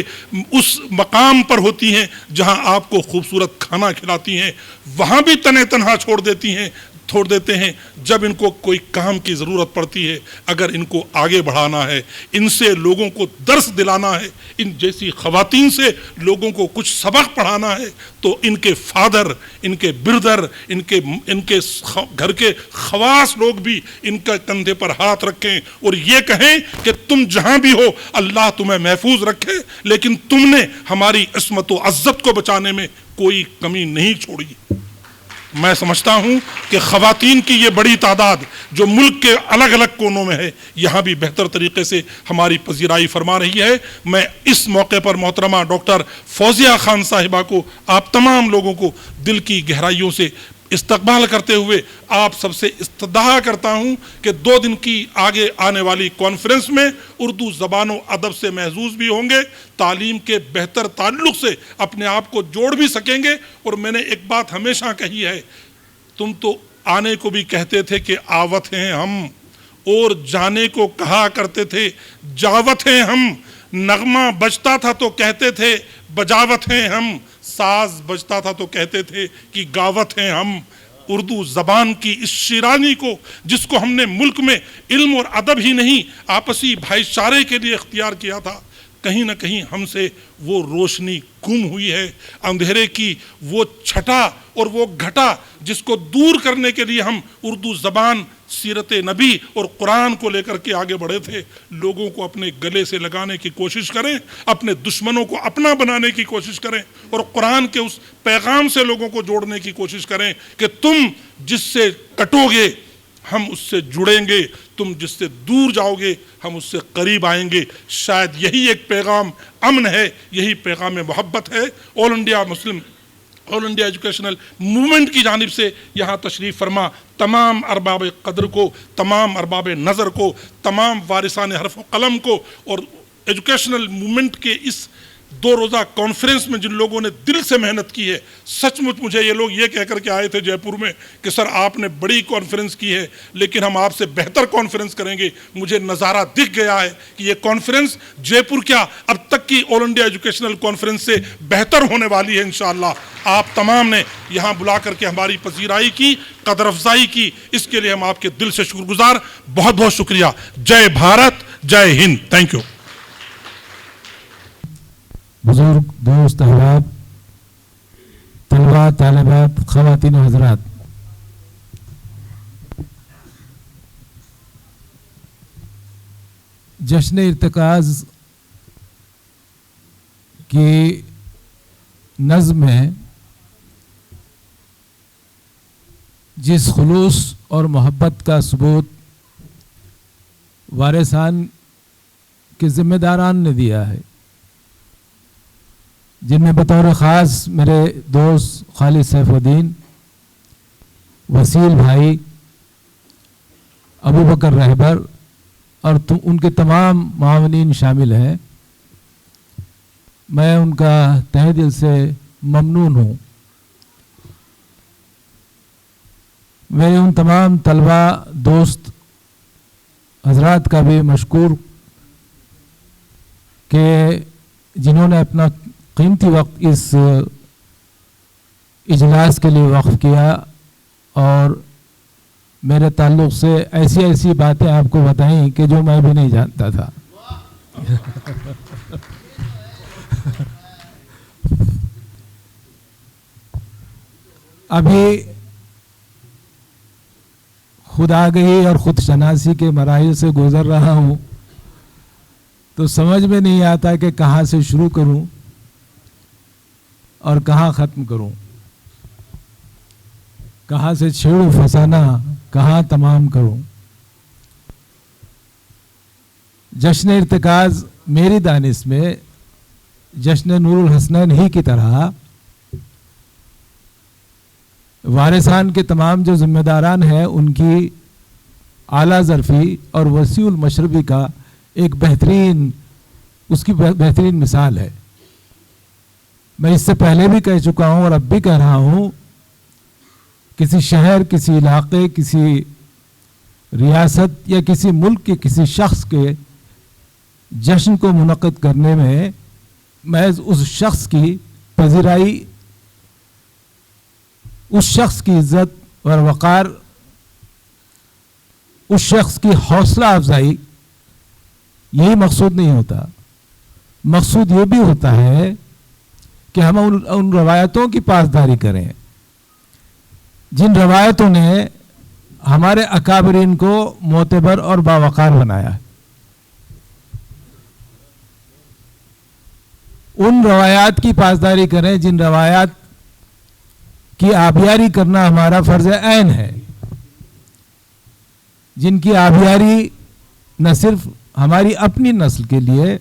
Speaker 10: उस मकाम पर होती हैं जहां आपको खूबसूरत खाना खिलाती हैं, वहां भी तने तनहा छोड़ देते हैं जब इनको कोई काम की ज़रूरत पड़ती है। अगर इनको आगे बढ़ाना है, इनसे लोगों को दर्स दिलाना है, इन जैसी ख़वातीन से लोगों को कुछ सबक पढ़ाना है, तो इनके फादर, इनके बिरदर, इनके घर के ख़वास लोग भी इनका कंधे पर हाथ रखें और ये कहें कि तुम जहाँ भी हो अल्लाह तुम्हें महफूज रखे, लेकिन तुमने हमारी इस्मत व अज़्ज़त को बचाने में कोई कमी नहीं छोड़ी। मैं समझता हूँ कि ख़वातीन की ये बड़ी तादाद जो मुल्क के अलग अलग कोनों में है, यहाँ भी बेहतर तरीके से हमारी पजीराई फरमा रही है। मैं इस मौके पर मोहतरमा डॉक्टर फौजिया खान साहिबा को, आप तमाम लोगों को दिल की गहराइयों से इस्तकबाल करते हुए आप सबसे इस्तदा करता हूँ कि 2 दिन की आगे आने वाली कॉन्फ्रेंस में उर्दू ज़बान व अदब से महजूज भी होंगे, तालीम के बेहतर ताल्लुक़ से अपने आप को जोड़ भी सकेंगे। और मैंने एक बात हमेशा कही है, तुम तो आने को भी कहते थे कि आवत हैं हम, और जाने को कहा करते थे जावत हैं हम, नगमा बजता था तो कहते थे बजावत हैं हम, साज बजता था तो कहते थे कि गावत हैं हम। उर्दू ज़बान की इस शीरानी को, जिसको हमने मुल्क में इल्म और अदब ही नहीं आपसी भाईचारे के लिए इख्तियार किया था, कहीं ना कहीं हमसे वो रोशनी गुम हुई है। अंधेरे की वो छटा और वो घटा जिसको दूर करने के लिए हम उर्दू ज़बान, सीरत नबी और कुरान को लेकर के आगे बढ़े थे। लोगों को अपने गले से लगाने की कोशिश करें, अपने दुश्मनों को अपना बनाने की कोशिश करें, और कुरान के उस पैगाम से लोगों को जोड़ने की कोशिश करें कि तुम जिससे कटोगे हम उससे जुड़ेंगे, तुम जिससे दूर जाओगे हम उससे करीब आएंगे। शायद यही एक पैगाम अमन है, यही पैगाम मोहब्बत है। ऑल इंडिया एजुकेशनल मूवमेंट की जानिब से यहाँ तशरीफ़ फरमा तमाम अरबाब कदर को, तमाम अरबाब नज़र को, तमाम वारिसान हरफ व कलम को, और एजुकेशनल मूवमेंट के इस 2 रोज़ा कॉन्फ्रेंस में जिन लोगों ने दिल से मेहनत की है, सचमुच मुझे ये लोग ये कह कर के आए थे जयपुर में कि सर आपने बड़ी कॉन्फ्रेंस की है लेकिन हम आपसे बेहतर कॉन्फ्रेंस करेंगे। मुझे नज़ारा दिख गया है कि ये कॉन्फ्रेंस जयपुर क्या अब तक की ऑल इंडिया एजुकेशनल कॉन्फ्रेंस से बेहतर होने वाली है इंशाअल्लाह। आप तमाम ने यहाँ बुला करके हमारी पजीराई की, कदर अफजाई की, इसके लिए हम आपके दिल से शुक्रगुजार। बहुत बहुत शुक्रिया। जय भारत, जय हिंद। Thank you.
Speaker 11: बुजुर्ग दोस्त अहबाब, तलबा तालिबात, ख़वातीन हज़रात, जश्न इर्तिकाज़ की नज़्म में जिस खुलूस और मोहब्बत का सबूत वारिसान के ज़िम्मेदारान ने दिया है, जिनमें बतौर ख़ास मेरे दोस्त खालिद सैफुद्दीन, वसील भाई, अबू बकर रहबर और उनके तमाम मावनीन शामिल हैं। मैं उनका तहे दिल से ममनून हूँ। मेरे उन तमाम तलबा दोस्त हजरात का भी मशकूर कि जिन्होंने अपना कीमती वक्त इस इजलास के लिए वक्फ किया और मेरे ताल्लुक़ से ऐसी ऐसी बातें आपको बताई कि जो मैं भी नहीं जानता था। अभी खुद आ गई और ख़ुद शनासी के मराहिल से गुज़र रहा हूँ, तो समझ में नहीं आता कि कहाँ से शुरू करूँ और कहाँ ख़त्म करूँ, कहाँ से छेड़ू फसाना, कहाँ तमाम करूँ। जश्न इर्तिकाज़ मेरी दानिश में जश्न नूरुल हसनैन ही की तरह वारिसान के तमाम जो ज़िम्मेदारान हैं उनकी आला ज़रफ़ी और वसीउल मशरबी का एक बेहतरीन मिसाल है। मैं इससे पहले भी कह चुका हूँ और अब भी कह रहा हूँ, किसी शहर, किसी इलाके, किसी रियासत या किसी मुल्क के किसी शख्स के जश्न को मुनक़्क़िद करने में महज उस शख्स की पज़िराई, उस शख्स की इज़्ज़त और वक़ार, उस शख्स की हौसला अफजाई, यही मकसूद नहीं होता। मकसूद ये भी होता है कि हम उन रवायतों की पासदारी करें जिन रवायतों ने हमारे अकाबरीन को मोतबर और बावकार बनाया है। उन रवायात की पासदारी करें जिन रवायात की आबियारी करना हमारा फ़र्ज़ ऐन है, जिनकी आबियारी न सिर्फ हमारी अपनी नस्ल के लिए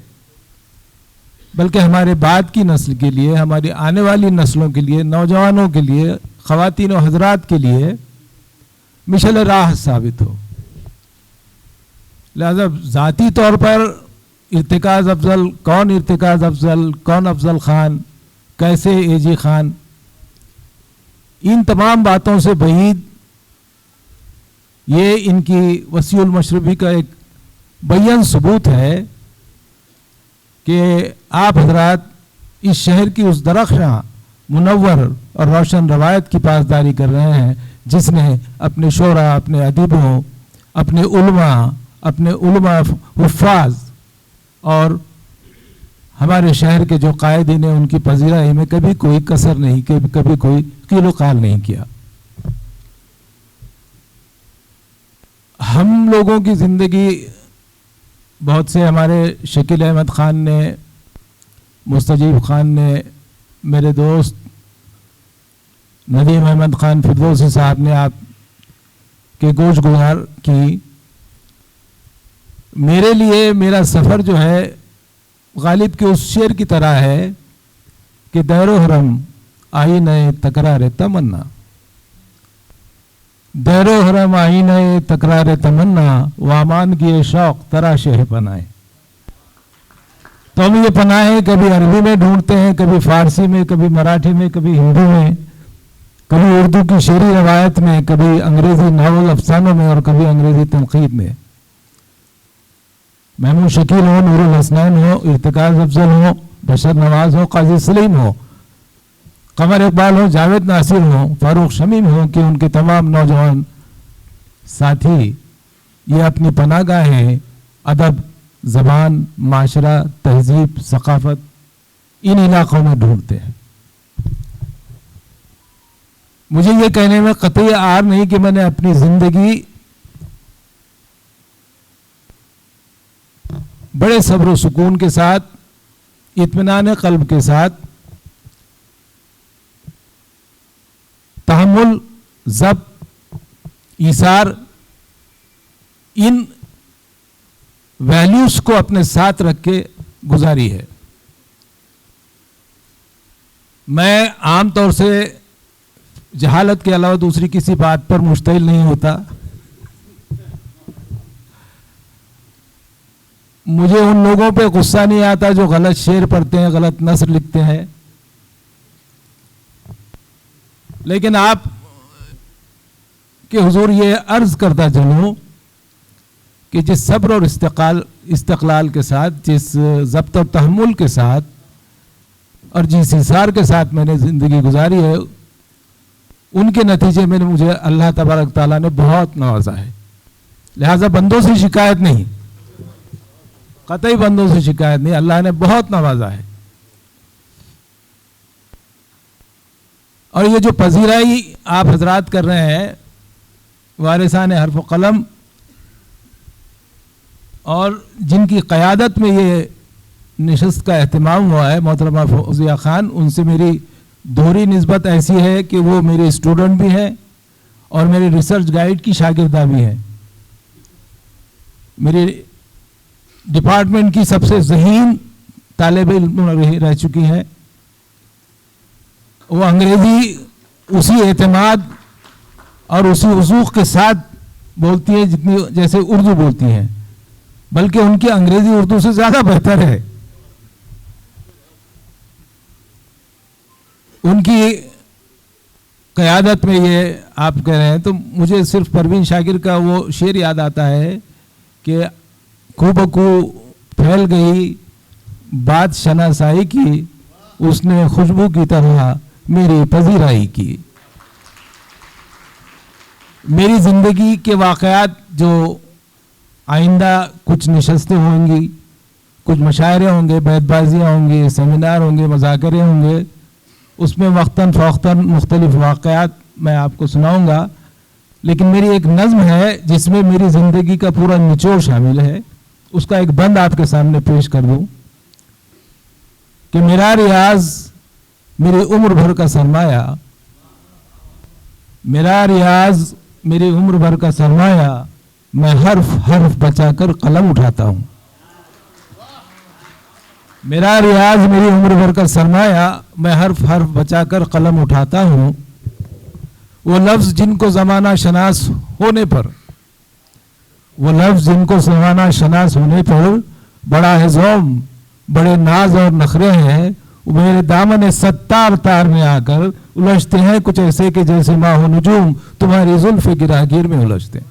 Speaker 11: बल्कि हमारे बाद की नस्ल के लिए, हमारी आने वाली नस्लों के लिए, नौजवानों के लिए, ख़वातीन और हज़रात के लिए मिशल राह साबित हो। लिहाजा ज़ाती तौर पर इर्तिकाज़ अफजल, कौन इर्तिकाज़ अफजल, कौन अफजल ख़ान, कैसे एजी ख़ान, इन तमाम बातों से बईद ये इनकी वसीउल मशरबी का एक बयान सबूत है कि आप हजरात इस शहर की उस दरख्शां, मुनव्वर और रोशन रवायत की पासदारी कर रहे हैं जिसने अपने शोरा, अपने अदीबों, अपने उलमा हुफ़ाज़ और हमारे शहर के जो कायदीन हैं उनकी पज़ीराई में कभी कोई कसर नहीं, कभी कोई कीलो काल नहीं किया। हम लोगों की ज़िंदगी, बहुत से हमारे शकील अहमद ख़ान ने, मुस्तजीब ख़ान ने, मेरे दोस्त नदीम अहमद ख़ान फिरदौसी साहब ने आप के गोश गुजार की। मेरे लिए मेरा सफ़र जो है गालिब के उस शेर की तरह है कि दैरो हरम आई नए तकरार तमन्ना, दैरो हरम आई नए तकरार तमन्ना, वामान की शौक तराशे पनाए। तो हम ये पनाहे कभी अरबी में ढूंढते हैं, कभी फारसी में, कभी मराठी में, कभी हिंदी में, कभी उर्दू की शेरी रवायत में, कभी अंग्रेज़ी नावल अफसानों में और कभी अंग्रेज़ी तनकीद में। महमूद शकील हो, नूरुल हसनैन हो, इर्तिकाज़ अफजल हो, बशर नवाज हो, काजी सलीम हो, कमर इकबाल हो, जावेद नासिर हो, फारूक शमीम हो, कि उनके तमाम नौजवान साथी ये अपनी पनाहगाहें अदब, ज़बान, माशरा, तहजीब, सकाफ़त इन इलाक़ों में ढूंढते हैं। मुझे ये कहने में कतई आर नहीं कि मैंने अपनी ज़िंदगी बड़े सब्र व सुकून के साथ, इत्मीनान क़ल्ब के साथ, तहम्मुल, ज़ब्त, ईसार, इन वैल्यूज़ को अपने साथ रख के गुजारी है। मैं आम तौर से जहालत के अलावा दूसरी किसी बात पर मुश्तइल नहीं होता। मुझे उन लोगों पे गुस्सा नहीं आता जो गलत शेर पढ़ते हैं, गलत नस्र लिखते हैं, लेकिन आप के हुजूर ये अर्ज करता चलूं कि जिस सब्र और इस्तक़लाल के साथ, जिस ज़ब्त और तहम्मुल के साथ और जिस हिसार के साथ मैंने ज़िंदगी गुजारी है, उनके नतीजे में मुझे अल्लाह तबारक ताला ने बहुत नवाजा है। लिहाजा बंदों से शिकायत नहीं, कतई बंदों से शिकायत नहीं, अल्लाह ने बहुत नवाजा है। और ये जो पजीराई आप हजरात कर रहे हैं वारिसान हर्फ कलम, और जिनकी क़यादत में ये नशस्त का एहतमाम हुआ है मोहतरमा फौजिया खान, उनसे मेरी दोहरी निस्बत ऐसी है कि वो मेरे स्टूडेंट भी हैं और मेरे रिसर्च गाइड की शागिर्दा भी हैं। मेरे डिपार्टमेंट की सबसे ज़हीन तालिब इल्म रह चुकी हैं। वो अंग्रेज़ी उसी एतमाद और उसी वसूख के साथ बोलती हैं जितनी जैसे उर्दू बोलती हैं, बल्कि उनकी अंग्रेज़ी उर्दू से ज़्यादा बेहतर है। उनकी क़यादत में ये आप कह रहे हैं तो मुझे सिर्फ परवीन शाकिर का वो शेर याद आता है कि खूबकू फैल गई बात शनासाई की, उसने खुशबू की तरह मेरी पजीराई की। मेरी ज़िंदगी के वाक़यात जो आइंदा कुछ नशस्तें होंगी, कुछ मशायरे होंगे, बैतबाजियाँ होंगी, सेमिनार होंगे, मज़ाकरे होंगे, उसमें वक्तन फ़ौक्तन मुख्तलिफ वाक़यात मैं आपको सुनाऊंगा। लेकिन मेरी एक नज़्म है जिसमें मेरी ज़िंदगी का पूरा निचोड़ शामिल है। उसका एक बंद आपके सामने पेश कर दूं कि मेरा रियाज मेरी उम्र भर का सरमाया, मेरा रियाज मेरी उम्र भर का सरमाया, मैं हर्फ हर्फ बचाकर कलम उठाता हूं। मेरा रियाज मेरी उम्र भर का सरमाया, मैं हर्फ हर्फ बचाकर कलम उठाता हूं। वो लफ्ज़ जिनको ज़माना शनास होने पर, वो लफ्ज़ जिनको ज़माना शनास होने पर बड़ा है ज़ौम, बड़े नाज और नखरे हैं, वो मेरे दामन सत्तार तार में आकर उलझते हैं कुछ ऐसे कि जैसे माहो नजूम तुम्हारी जुल्फ़े गिरागीर में उलझते हैं।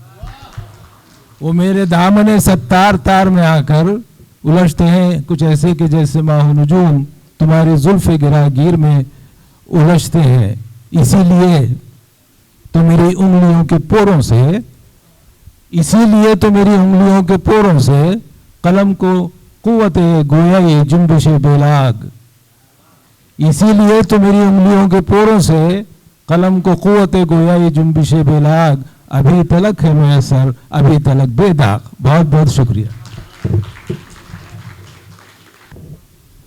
Speaker 11: वो मेरे दामन सत्तार तार में आकर उलझते हैं कुछ ऐसे कि जैसे माहो नजूम तुम्हारी जुल्फ़े गिरागीर में उलझते हैं। इसीलिए तो मेरी उंगलियों के पोरों से, इसीलिए तो मेरी उंगलियों के पोरों से कलम को कुव्वते गोया ये जुम्बिश बेलाग, इसीलिए तो मेरी उंगलियों के पोरों से कलम को कुव्वते गोया ये जुम्बिश बेलाग, अभी तलक है मैसर अभी तलक बेदाग। बहुत बहुत शुक्रिया।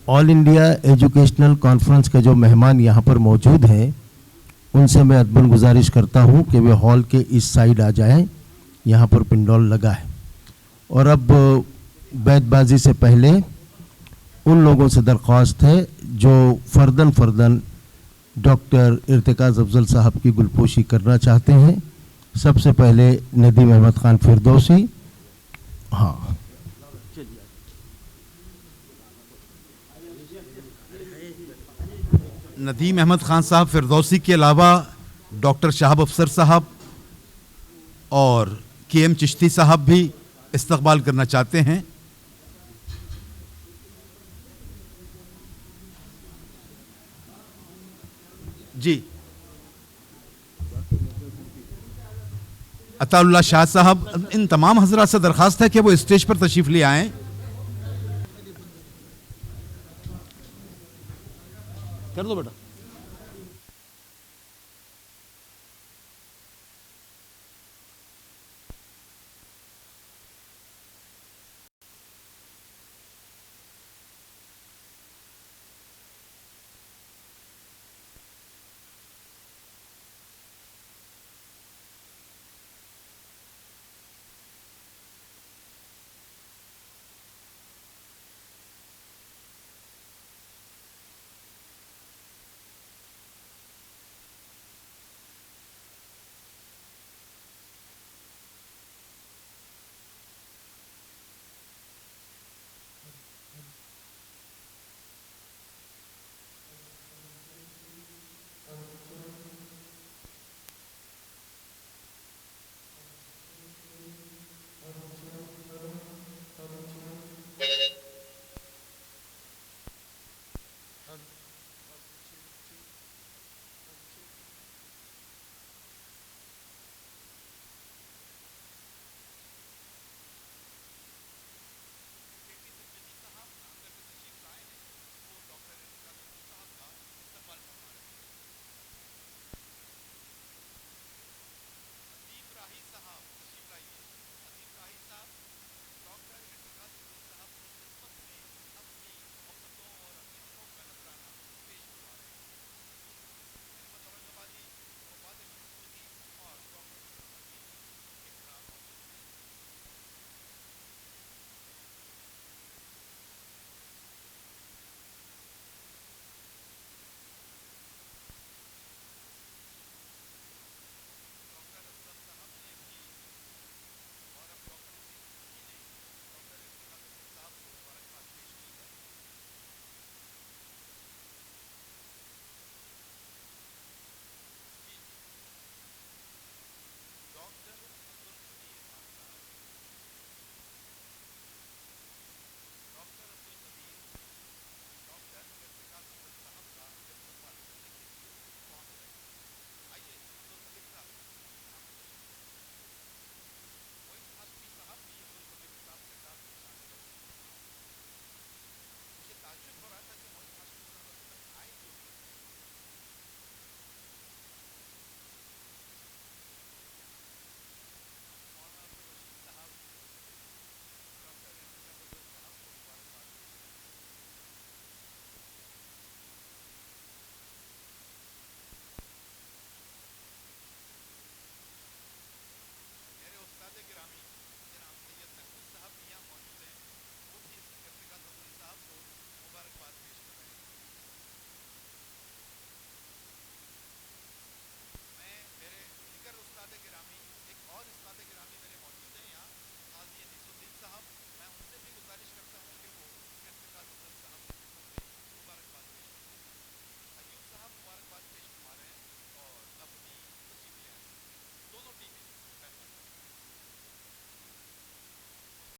Speaker 4: ऑल इंडिया एजुकेशनल कॉन्फ्रेंस के जो मेहमान यहाँ पर मौजूद हैं, उनसे मैं अदबन गुजारिश करता हूँ कि वे हॉल के इस साइड आ जाएं। यहाँ पर पिंडोल लगा है। और अब बैतबाजी से पहले उन लोगों से दरख्वास्त है जो फ़र्दन फ़र्दन डॉक्टर इर्तिकाज़ अफजल साहब की गुलपोशी करना चाहते हैं। सबसे पहले नदीम अहमद खान फिरदौसी। हाँ,
Speaker 5: नदीम अहमद खान साहब फिरदौसी के अलावा डॉक्टर शाहब अफसर साहब और KM चिश्ती साहब भी इस्तकबाल करना चाहते हैं। जी, अताउल्लाह शाह साहब, इन तमाम हजरात से दरख्वास्त है कि वो स्टेज पर तशरीफ ले आएं।
Speaker 7: कर दो बेटा।